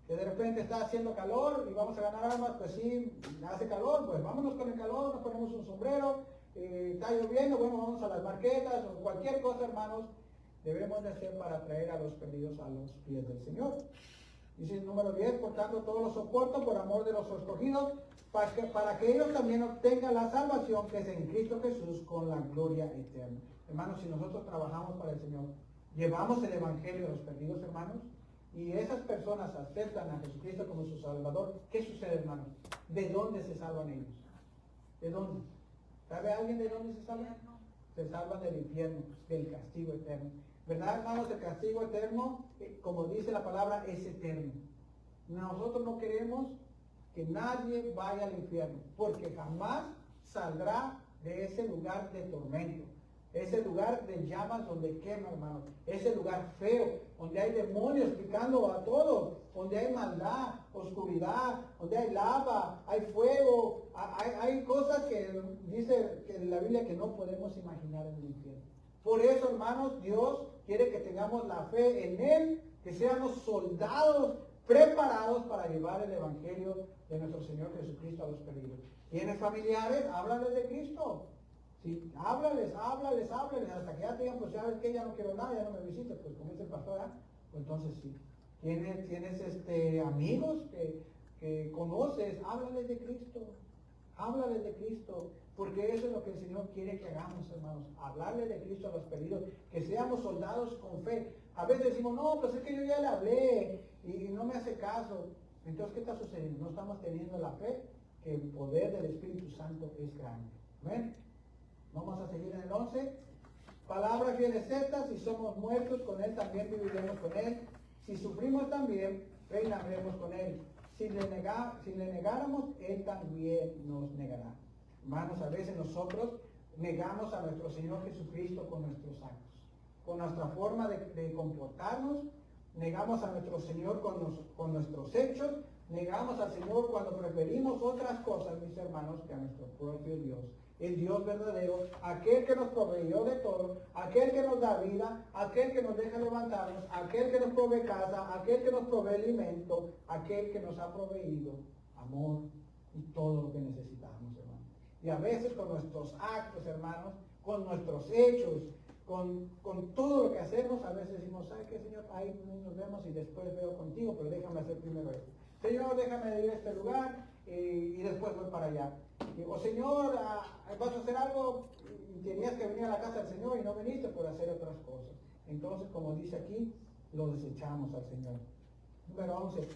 Que de repente está haciendo calor y vamos a ganar almas, pues sí, hace calor, pues vámonos con el calor, nos ponemos un sombrero, está lloviendo, bueno, vamos a las marquetas o cualquier cosa, hermanos, debemos de hacer para traer a los perdidos a los pies del Señor. Dice el número 10, por tanto, todo lo soporto por amor de los escogidos, para que ellos también obtengan la salvación que es en Cristo Jesús con la gloria eterna. Hermanos, si nosotros trabajamos para el Señor, llevamos el evangelio a los perdidos, hermanos, y esas personas aceptan a Jesucristo como su Salvador, ¿qué sucede, hermanos? ¿De dónde se salvan ellos? ¿De dónde? ¿Sabe alguien de dónde se salvan? Se salvan del infierno, del castigo eterno. ¿Verdad, hermanos? El castigo eterno, como dice la palabra, es eterno. Nosotros no queremos que nadie vaya al infierno, porque jamás saldrá de ese lugar de tormento. Ese lugar de llamas donde quema, hermano. Ese lugar feo, donde hay demonios picando a todos, donde hay maldad, oscuridad, donde hay lava, hay fuego, hay cosas que dice que en la Biblia que no podemos imaginar en el infierno. Por eso, hermanos, Dios quiere que tengamos la fe en Él, que seamos soldados preparados para llevar el evangelio de nuestro Señor Jesucristo a los perdidos. ¿Tienes familiares? Háblales de Cristo. Sí, háblales, hasta que ya te digan, pues ya ves que ya no quiero nada, ya no me visites, pues como dice el pastor, pues entonces sí. Tienes amigos que conoces, háblales de Cristo, porque eso es lo que el Señor quiere que hagamos, hermanos, hablarle de Cristo a los perdidos, que seamos soldados con fe. A veces decimos, no, pues es que yo ya le hablé y no me hace caso. Entonces, ¿qué está sucediendo? No estamos teniendo la fe que el poder del Espíritu Santo es grande. ¿Ven? Vamos a seguir en el 11. Palabra fiel es esta: si somos muertos, con Él también viviremos con Él. Si sufrimos también, reinaremos con Él. Si le negáramos, Él también nos negará. Hermanos, a veces nosotros negamos a nuestro Señor Jesucristo con nuestros actos, con nuestra forma de comportarnos, negamos a nuestro Señor con nuestros hechos, negamos al Señor cuando preferimos otras cosas, mis hermanos, que a nuestro propio Dios. El Dios verdadero, aquel que nos proveyó de todo, aquel que nos da vida, aquel que nos deja levantarnos, aquel que nos provee casa, aquel que nos provee alimento, aquel que nos ha proveído amor, y todo lo que necesitamos, hermanos. Y a veces con nuestros actos, hermanos, con nuestros hechos, con todo lo que hacemos, a veces decimos, ¿sabes qué, Señor? Ahí nos vemos y después veo contigo, pero déjame hacer primero esto. Señor, déjame ir a este lugar y después voy para allá. O Señor, vas a hacer algo y tenías que venir a la casa del Señor y no viniste por hacer otras cosas. Entonces, como dice aquí, lo desechamos al Señor. Número 11.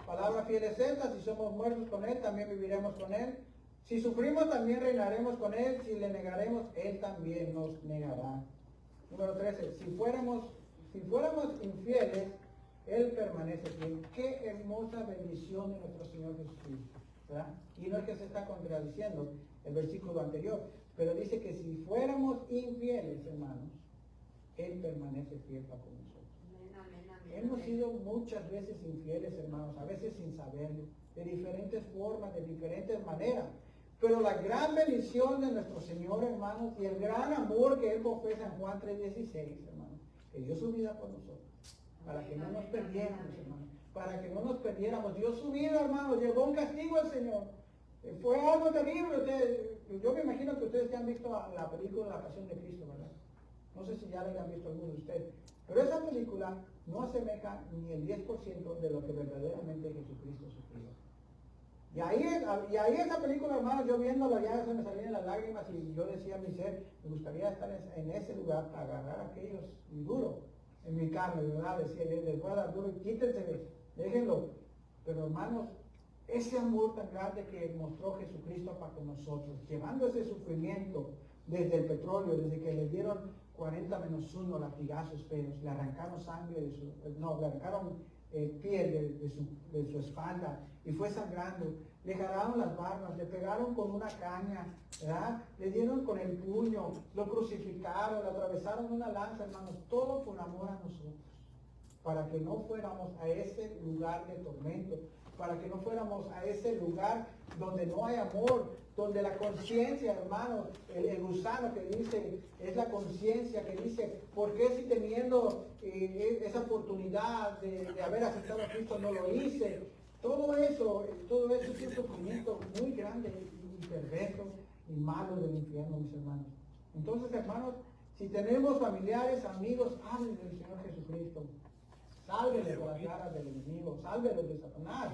Palabra fiel es esta: si somos muertos con Él, también viviremos con Él. Si sufrimos, también reinaremos con Él. Si le negaremos, Él también nos negará. Número 13. Si fuéramos infieles, Él permanece fiel. Qué hermosa bendición de nuestro Señor Jesucristo, ¿verdad? Y no es que se está contradiciendo el versículo anterior, pero dice que si fuéramos infieles, hermanos, Él permanece fiel para con nosotros. Hemos sido muchas veces infieles, hermanos, a veces sin saberlo, de diferentes formas, de diferentes maneras. Pero la gran bendición de nuestro Señor, hermanos, y el gran amor que Él profesa en Juan 3:16, hermanos, que dio su vida por nosotros, para que no nos perdiéramos, hermanos, para que no nos perdiéramos. Dio su vida, hermanos, llevó un castigo al Señor. Fue algo terrible. Yo me imagino que ustedes ya han visto la película La Pasión de Cristo, ¿verdad? No sé si ya la han visto algunos de ustedes. Pero esa película no asemeja ni el 10% de lo que verdaderamente Jesucristo sufrió. Y ahí esa película, hermano, yo viéndola ya se me salían las lágrimas y yo decía a mi ser, me gustaría estar en ese lugar para agarrar a aquellos duro en mi carne, ¿verdad? Decía, les voy a dar duro y quítense, déjenlo. Pero hermanos, ese amor tan grande que mostró Jesucristo para con nosotros, llevando ese sufrimiento desde el petróleo, desde que le dieron 40-1 latigazos feos, le arrancaron sangre le arrancaron piel de su espalda y fue sangrando, le jalaron las barbas, le pegaron con una caña, ¿verdad? Le dieron con el puño, lo crucificaron, le atravesaron una lanza, hermanos, todo por amor a nosotros, para que no fuéramos a ese lugar de tormento, para que no fuéramos a ese lugar donde no hay amor, donde la conciencia, hermanos, el gusano que dice, es la conciencia que dice, ¿por qué si teniendo esa oportunidad de haber aceptado a Cristo no lo hice? Todo eso es un sufrimiento muy grande y perverso y malo del infierno, mis hermanos. Entonces, hermanos, si tenemos familiares, amigos, hablen del Señor Jesucristo. Sálvelos de las garras del enemigo, sálvelos de Satanás.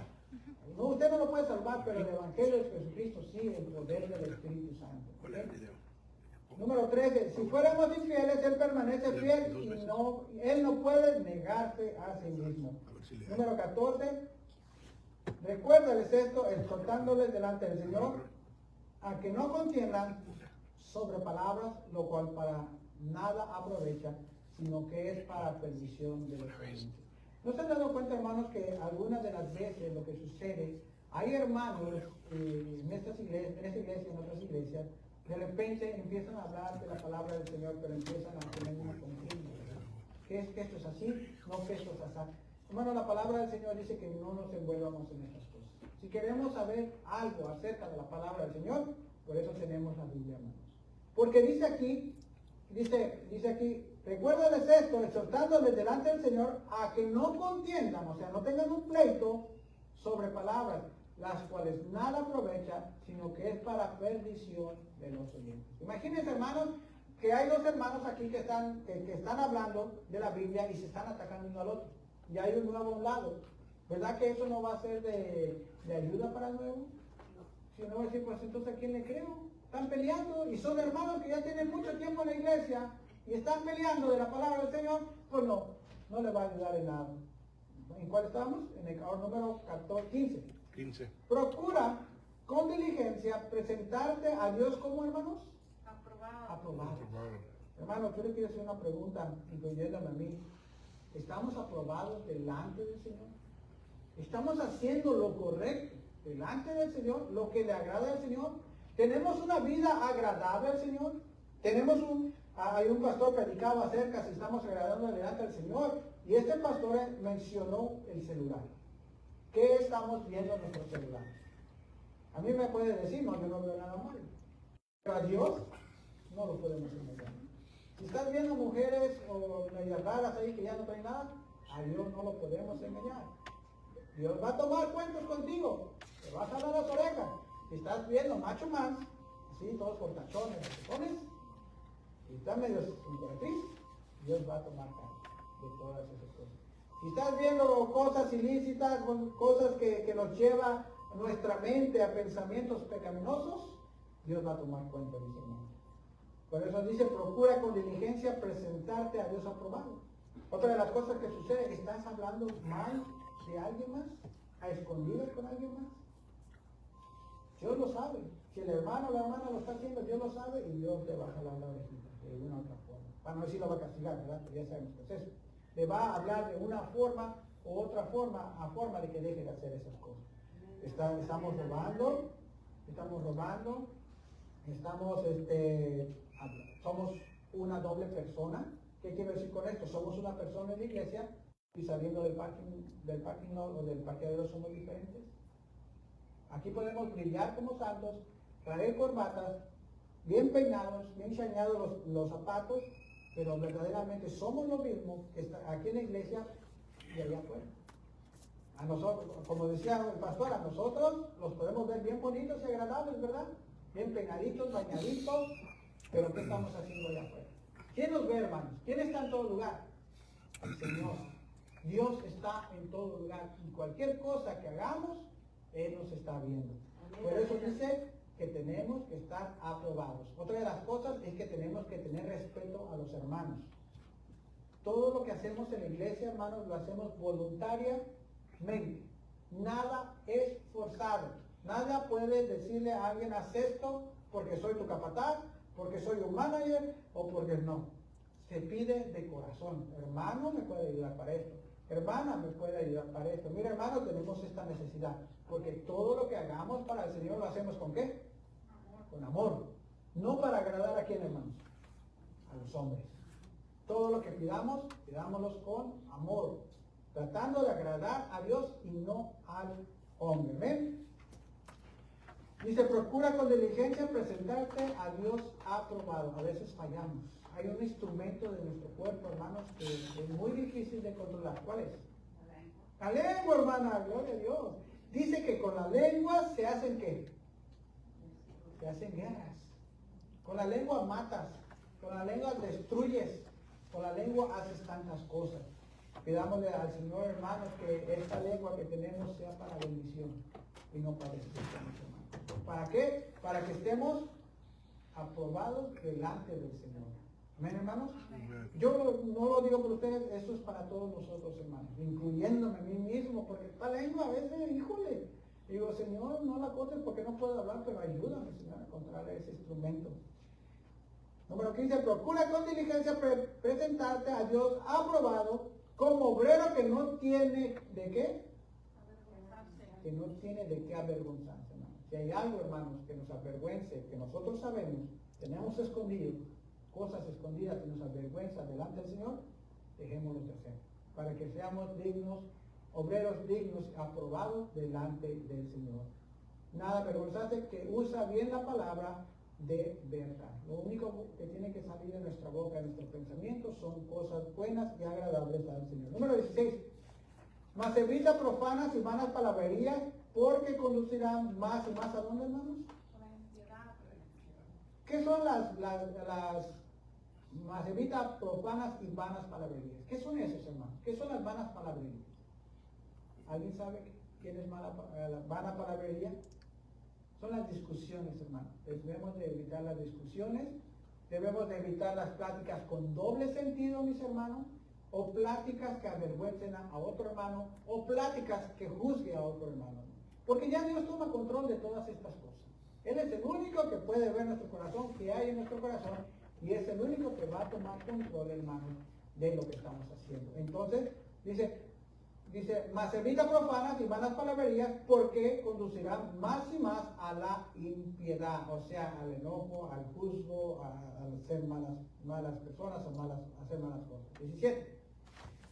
No, usted no lo puede salvar, pero el Evangelio de Jesucristo sí, el poder del Espíritu Santo. ¿Okay? Número 13. Si fuéramos infieles, Él permanece fiel y Él no puede negarse a sí mismo. Número 14. Recuérdales esto, exhortándoles delante del Señor, a que no contiendan sobre palabras, lo cual para nada aprovecha, sino que es para perdición de los creyentes. ¿No se han dado cuenta, hermanos, que algunas de las veces lo que sucede, hay hermanos en esta iglesia y en otras iglesias, de repente empiezan a hablar de la palabra del Señor, pero empiezan a tener una contienda? ¿Qué es que esto es así? No, que esto es así. Hermano, la palabra del Señor dice que no nos envuelvamos en estas cosas. Si queremos saber algo acerca de la palabra del Señor, por eso tenemos la Biblia, hermanos. Porque dice aquí, recuérdales esto, exhortándoles delante del Señor a que no contiendan, o sea, no tengan un pleito sobre palabras, las cuales nada aprovechan, sino que es para perdición de los oyentes. Imagínense, hermanos, que hay dos hermanos aquí que están hablando de la Biblia y se están atacando uno al otro. Y hay un nuevo a un lado. ¿Verdad que eso no va a ser de ayuda para el nuevo? Si no va a decir, pues entonces ¿a quién le creo? Están peleando y son hermanos que ya tienen mucho tiempo en la iglesia y están peleando de la palabra del Señor, pues no le va a ayudar en nada. ¿En cuál estamos? En el número 15. Procura con diligencia presentarte a Dios como, hermanos, aprobado. Hermano, yo le quiero hacer una pregunta, incluyéndome a mí. ¿Estamos aprobados delante del Señor? ¿Estamos haciendo lo correcto delante del Señor, lo que le agrada al Señor? ¿Tenemos una vida agradable al Señor? Hay un pastor predicaba acerca si estamos agradando delante del Señor, y este pastor mencionó el celular. ¿Qué estamos viendo en nuestro celular? A mí me puede decir, no, yo no veo nada malo. Pero a Dios no lo podemos engañar. Si estás viendo mujeres o medias raras ahí que ya no traen nada, a Dios no lo podemos engañar. Dios va a tomar cuentos contigo, te va a jalar las orejas. Si estás viendo macho más, así, todos fortachones, bachones, y estás medio emperatriz, Dios va a tomar cargo de todas esas cosas. Si estás viendo cosas ilícitas, cosas que nos lleva nuestra mente a pensamientos pecaminosos, Dios va a tomar cuenta, mis hermanos. Por eso dice, procura con diligencia presentarte a Dios aprobado. Otra de las cosas que sucede, ¿estás hablando mal de alguien más? ¿A escondidas con alguien más? Dios lo sabe. Si el hermano o la hermana lo está haciendo, Dios lo sabe y Dios le va a jalar la orejita de una u otra forma. Para no decir lo va a castigar, ¿verdad? Pero ya sabemos que es eso. Le va a hablar de una forma u otra forma, a forma de que deje de hacer esas cosas. Estamos robando, somos una doble persona. ¿Qué quiero decir con esto? Somos una persona en la iglesia y saliendo del parking lot o del parqueadero somos diferentes. Aquí podemos brillar como santos, traer corbatas, bien peinados, bien chañados los zapatos, pero verdaderamente somos lo mismo que está aquí en la iglesia y allá afuera. A nosotros, como decía el pastor, a nosotros los podemos ver bien bonitos y agradables, ¿verdad? Bien peinaditos, bañaditos, pero ¿qué estamos haciendo allá afuera? ¿Quién nos ve, hermanos? ¿Quién está en todo lugar? El Señor. Dios está en todo lugar y cualquier cosa que hagamos, Él nos está viendo. Por eso dice que tenemos que estar aprobados. Otra de las cosas es que tenemos que tener respeto a los hermanos. Todo lo que hacemos en la iglesia, hermanos, lo hacemos voluntariamente. Nada es forzado. Nada puede decirle a alguien, haz esto porque soy tu capataz, porque soy un manager o porque no. Se pide de corazón. Hermano, me puede ayudar para esto. Hermana, me puede ayudar para esto. Mira, hermano, tenemos esta necesidad. Porque todo lo que hagamos para el Señor lo hacemos ¿con qué? Con amor. No para agradar a quién, hermanos. A los hombres. Todo lo que pidamos, pidámoslos con amor. Tratando de agradar a Dios y no al hombre. ¿Ven? Dice, procura con diligencia presentarte a Dios aprobado. A veces fallamos. Hay un instrumento de nuestro cuerpo, hermanos, que es muy difícil de controlar. ¿Cuál es? La lengua, hermana, gloria a Dios. Dice que con la lengua se hacen ¿qué? Se hacen guerras. Con la lengua matas. Con la lengua destruyes. Con la lengua haces tantas cosas. Pidámosle al Señor, hermanos, que esta lengua que tenemos sea para bendición y no para destrucción, hermanos. ¿Para qué? Para que estemos aprobados delante del Señor. ¿Amén, hermanos? Amén. Yo no lo digo por ustedes, eso es para todos nosotros, hermanos, incluyéndome a mí mismo, porque esta lengua a veces, híjole, digo, Señor, no la cortes porque no puedo hablar, pero ayúdame, Señor, a encontrar ese instrumento. Número 15, procura con diligencia presentarte a Dios aprobado como obrero que no tiene de qué, que no tiene de qué avergonzarse, hermanos. Si hay algo, hermanos, que nos avergüence, que nosotros sabemos, tenemos escondido, cosas escondidas que nos avergüenzan delante del Señor, dejémoslos de hacer, para que seamos dignos, obreros dignos, aprobados delante del Señor. Nada avergonzarse, que usa bien la palabra de verdad. Lo único que tiene que salir de nuestra boca, de nuestros pensamientos, son cosas buenas y agradables al Señor. Número 16. Mas evita profanas y vanas palabrerías, porque conducirán más y más a dónde, hermanos. ¿Qué son las más evita profanas y vanas palabrerías? ¿Qué son esos, hermanos? ¿Qué son las vanas palabrerías? ¿Alguien sabe quién es la vana palabrería? Son las discusiones, hermanos. Debemos de evitar las discusiones, debemos de evitar las pláticas con doble sentido, mis hermanos, o pláticas que avergüencen a otro hermano, o pláticas que juzgue a otro hermano. Porque ya Dios toma control de todas estas cosas. Él es el único que puede ver nuestro corazón, que hay en nuestro corazón, y es el único que va a tomar control, hermano, de lo que estamos haciendo. Entonces, dice, mas evita profanas y vanas palabrerías, porque conducirán más y más a la impiedad, o sea, al enojo, al juzgo, a ser malas personas, a hacer malas cosas. 17.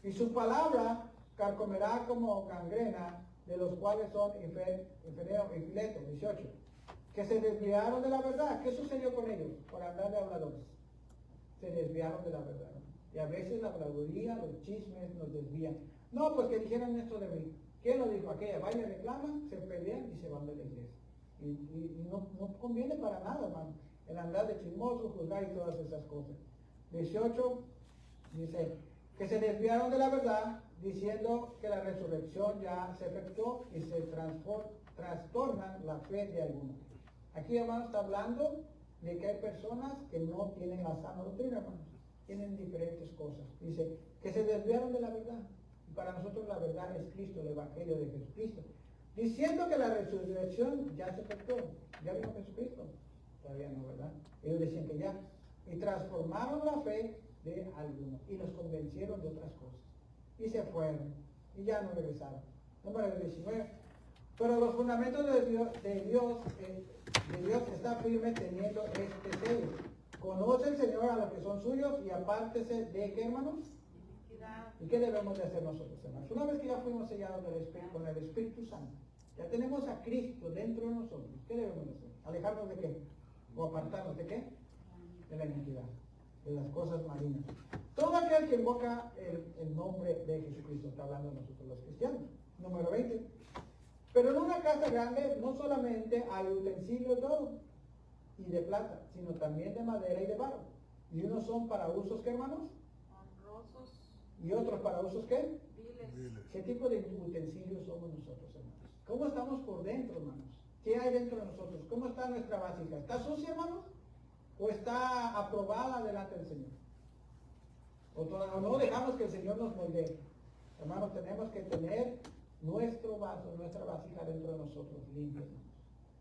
Y su palabra carcomerá como gangrena, de los cuales son Efereo y Fileto. 18. Que se desviaron de la verdad. ¿Qué sucedió con ellos? Por andar de habladores. Se desviaron de la verdad. Y a veces la habladuría, los chismes nos desvían. No, pues que dijeron esto de mí. ¿Quién lo dijo? Aquella, vaya, reclaman, se pelean y se van de la iglesia. Y no conviene para nada, hermano, el andar de chismoso, juzgar y todas esas cosas. 18 dice que se desviaron de la verdad diciendo que la resurrección ya se efectuó y se trastornan la fe de algunos. Aquí, hermano, está hablando de que hay personas que no tienen la sana doctrina, hermanos. Tienen diferentes cosas. Dice que se desviaron de la verdad. Y para nosotros la verdad es Cristo, el Evangelio de Jesucristo. Diciendo que la resurrección ya se efectuó. ¿Ya vino Jesucristo? Todavía no, ¿verdad? Ellos decían que ya. Y transformaron la fe de algunos. Y los convencieron de otras cosas. Y se fueron. Y ya no regresaron. Número 19. Pero los fundamentos de Dios está firme teniendo este sello. Conoce el Señor a los que son suyos y apártese de ¿qué, hermanos? ¿Y qué debemos de hacer nosotros, hermanos? Una vez que ya fuimos sellados con el Espíritu Santo, ya tenemos a Cristo dentro de nosotros, ¿qué debemos de hacer? ¿Alejarnos de qué? ¿O apartarnos de qué? De la iniquidad, de las cosas malignas. Todo aquel que invoca el nombre de Jesucristo, está hablando de nosotros los cristianos. Número 20. Pero en una casa grande no solamente hay utensilios de oro y de plata, sino también de madera y de barro. Y unos son para usos, ¿qué, hermanos? Honrosos. Y otros para usos, ¿qué? Viles. ¿Qué tipo de utensilios somos nosotros, hermanos? ¿Cómo estamos por dentro, hermanos? ¿Qué hay dentro de nosotros? ¿Cómo está nuestra básica? ¿Está sucia, hermanos? ¿O está aprobada delante del Señor? ¿O no dejamos que el Señor nos moldee? Hermanos, tenemos que tener nuestro vaso, nuestra vasija dentro de nosotros limpia, hermanos.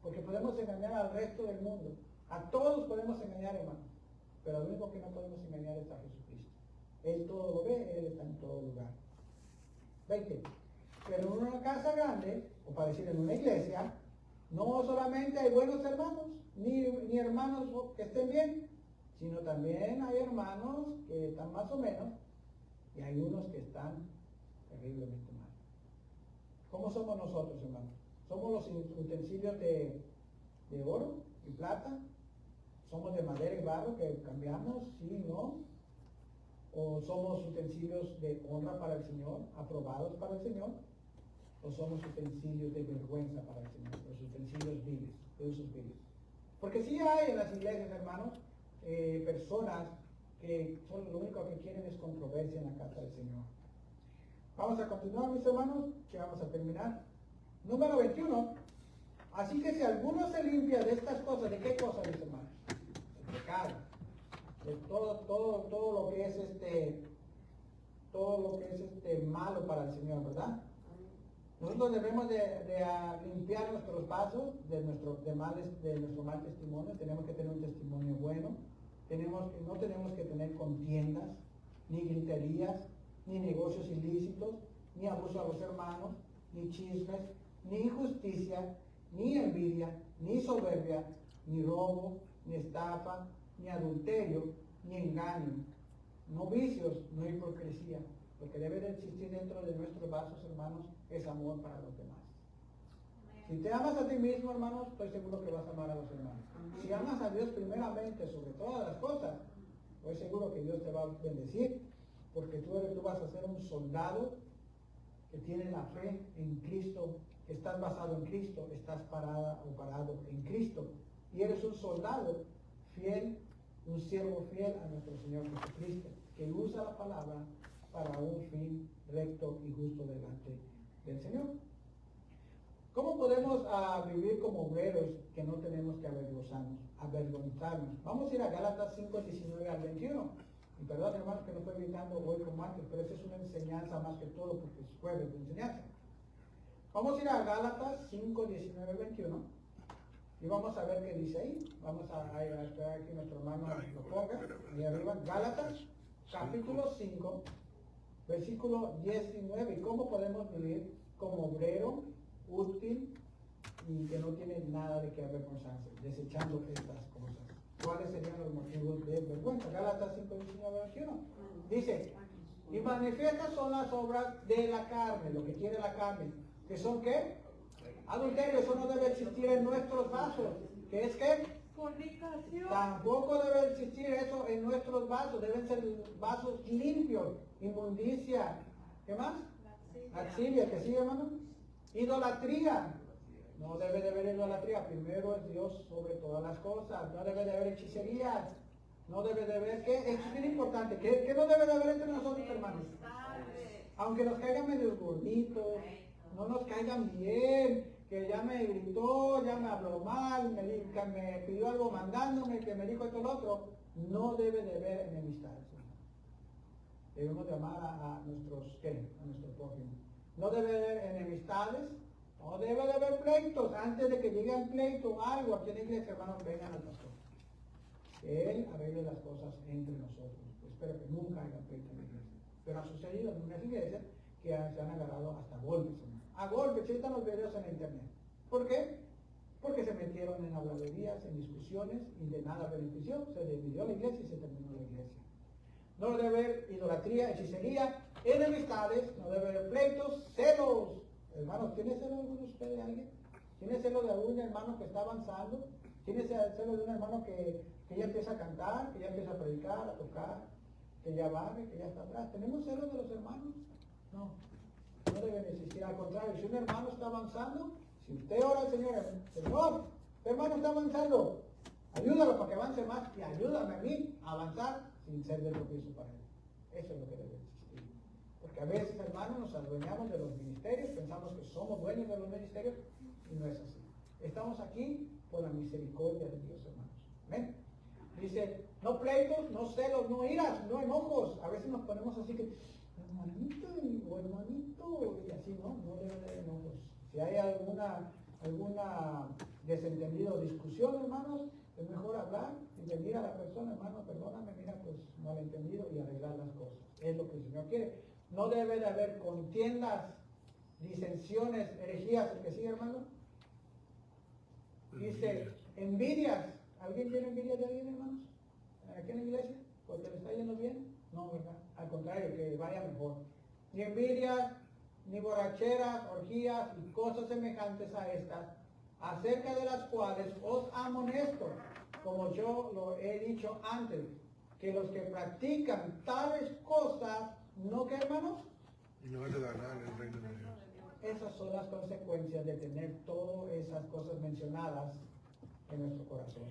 Porque podemos engañar al resto del mundo. A todos podemos engañar, hermanos. Pero lo único que no podemos engañar es a Jesucristo. Él todo lo ve, Él está en todo lugar. 20. Pero en una casa grande, o para decir en una iglesia, no solamente hay buenos hermanos, ni hermanos que estén bien, sino también hay hermanos que están más o menos, y hay unos que están terriblemente mal. ¿Cómo somos nosotros, hermanos? ¿Somos los utensilios de oro y plata? ¿Somos de madera y barro que cambiamos? Sí, no. ¿O somos utensilios de honra para el Señor, aprobados para el Señor? ¿O somos utensilios de vergüenza para el Señor? Los utensilios viles, de usos viles. Porque sí hay en las iglesias, hermanos, personas que lo único que quieren es controversia en la casa del Señor. Vamos a continuar, mis hermanos, que vamos a terminar. Número 21. Así que si alguno se limpia de estas cosas, ¿de qué cosas, mis hermanos? El pecado. De todo lo que es malo para el Señor, ¿verdad? Nosotros debemos de limpiar nuestros vasos de nuestro mal testimonio. Tenemos que tener un testimonio bueno. No tenemos que tener contiendas, ni griterías, ni negocios ilícitos, ni abuso a los hermanos, ni chismes, ni injusticia, ni envidia, ni soberbia, ni robo, ni estafa, ni adulterio, ni engaño, no vicios, no hipocresía. Lo que debe de existir dentro de nuestros vasos, hermanos, es amor para los demás. Si te amas a ti mismo, hermanos, estoy seguro que vas a amar a los hermanos. Si amas a Dios primeramente sobre todas las cosas, estoy seguro que Dios te va a bendecir, porque tú vas a ser un soldado que tiene la fe en Cristo, que estás basado en Cristo, estás parada o parado en Cristo. Y eres un soldado fiel, un siervo fiel a nuestro Señor Jesucristo, que usa la palabra para un fin recto y justo delante del Señor. ¿Cómo podemos vivir como obreros que no tenemos que avergonzarnos? Vamos a ir a Gálatas 5, 19 al 21. Y perdón, hermanos, que no estoy gritando hoy como antes, pero esa es una enseñanza más que todo porque es jueves de enseñanza. Vamos a ir a Gálatas 5, 19 al 21. Y vamos a ver qué dice ahí. Vamos a esperar que nuestro hermano lo ponga. Ahí arriba, Gálatas, capítulo 5, versículo 19. ¿Y cómo podemos vivir como obrero útil y que no tiene nada de que avergonzarse, desechando estas cosas? ¿Cuáles serían los motivos de vergüenza? Gálatas 5, 19, 21. Dice, y manifiestas son las obras de la carne, lo que quiere la carne. ¿Que son qué? Adulterio, eso no debe existir en nuestros vasos. ¿Qué es qué? Fornicación. Tampoco debe existir eso en nuestros vasos. Deben ser vasos limpios. Inmundicia. ¿Qué más? Laxivia, ¿que sigue, hermano? Idolatría. No debe de haber idolatría. Primero es Dios sobre todas las cosas. No debe de haber hechicerías. No debe de haber, ¿qué? Esto es bien importante. ¿Qué no debe de haber entre nosotros, hermanos? Aunque nos caigan medio gorditos, no nos caigan bien, que ya me gritó, ya me habló mal, me pidió algo mandándome, que me dijo esto y lo otro, no debe de haber enemistades. Debemos de amar a nuestros, ¿qué? A nuestro prójimo. No debe de haber enemistades, no debe de haber pleitos. Antes de que llegue el pleito o algo, aquí en la iglesia, hermanos, vengan al pastor. Que Él arregle las cosas entre nosotros. Espero que nunca haya pleito en la iglesia. Pero ha sucedido en unas iglesias que se han agarrado hasta golpes. A golpes, si están los videos en la internet. ¿Por qué? Porque se metieron en habladurías, en discusiones y de nada benefició. Se dividió la iglesia y se terminó la iglesia. No debe haber idolatría, hechicería, enemistades, no debe haber pleitos, celos. Hermanos, ¿tiene celo alguno de ustedes de alguien? ¿Tiene celo de algún hermano que está avanzando? ¿Tiene celo de un hermano que ya empieza a cantar, que ya empieza a predicar, a tocar, que ya va, que ya está atrás? ¿Tenemos celos de los hermanos? No, no debe existir. Al contrario, si un hermano está avanzando, si usted ora al Señor, Señor, este hermano está avanzando, ayúdalo para que avance más y ayúdame a mí a avanzar sin ser de tropiezo para él. Eso es lo que debe existir. Porque a veces, hermanos, nos adueñamos de los ministerios, pensamos que somos dueños de los ministerios y no es así. Estamos aquí por la misericordia de Dios, hermanos. ¿Ven? Dice, no pleitos, no celos, no iras, no enojos. A veces nos ponemos así que, hermanito o hermanito, y así, no debe de enojos. Si hay alguna desentendido o discusión, hermanos, es mejor hablar y venir a la persona, hermano, perdóname, mira, pues malentendido y arreglar las cosas. Es lo que el Señor quiere. No debe de haber contiendas, disensiones, herejías, el que sigue, hermano. Dice, envidias. ¿Alguien tiene envidia de alguien, hermanos? ¿Aquí en la iglesia? ¿Porque le está yendo bien? No, ¿verdad? Al contrario, que vaya mejor. Ni envidias, ni borracheras, orgías y cosas semejantes a estas, acerca de las cuales os amonesto, como yo lo he dicho antes, que los que practican tales cosas, ¿no qué, hermanos? No heredarán el reino de Dios. Esas son las consecuencias de tener todas esas cosas mencionadas en nuestro corazón.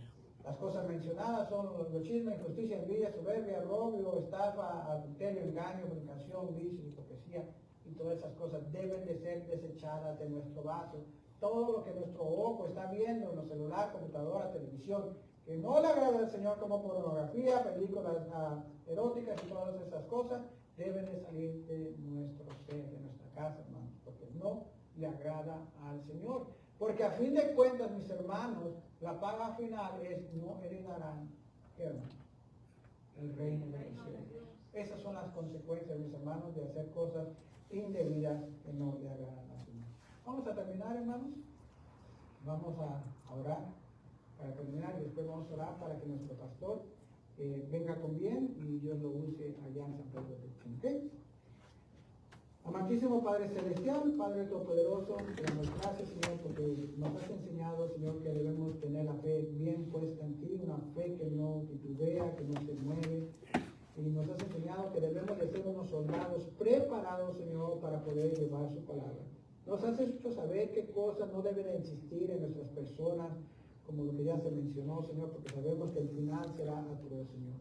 Las cosas mencionadas son los chismes, injusticia, envidia, soberbia, robo, estafa, adulterio, engaño, fornicación, vicio, hipocresía, y todas esas cosas deben de ser desechadas de nuestro vaso. Todo lo que nuestro ojo está viendo en los celulares, computadora, televisión, que no le agrada al Señor, como pornografía, películas eróticas y todas esas cosas, deben de salir de nuestro ser, de nuestra casa, hermanos, porque no le agrada al Señor. Porque a fin de cuentas, mis hermanos, la paga final es no heredarán, ¿qué, hermano? El reino de los cielos. Esas son las consecuencias, mis hermanos, de hacer cosas indebidas que no le agradan al Señor. Vamos a terminar, hermanos. Vamos a orar para terminar y después vamos a orar para que nuestro pastor venga con bien y Dios lo use allá en San Pedro de Chile. ¿Okay? Amantísimo Padre Celestial, Padre Todopoderoso, te damos gracias, Señor, porque nos has enseñado, Señor, que debemos tener la fe bien puesta en ti, una fe que no titubea, que no se mueve. Y nos has enseñado que debemos de ser unos soldados preparados, Señor, para poder llevar su palabra. Nos has hecho saber qué cosas no deben existir en nuestras personas, como lo que ya se mencionó, Señor, porque sabemos que el final será atroz, Señor.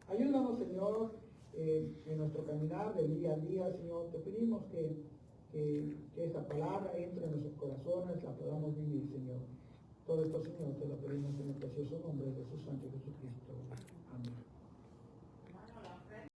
Ayúdanos, Señor, en nuestro caminar de día a día, Señor. Te pedimos que esta palabra entre en nuestros corazones, la podamos vivir, Señor. Todo esto, Señor, te lo pedimos en el precioso nombre de Jesús Santo Jesucristo. Amén.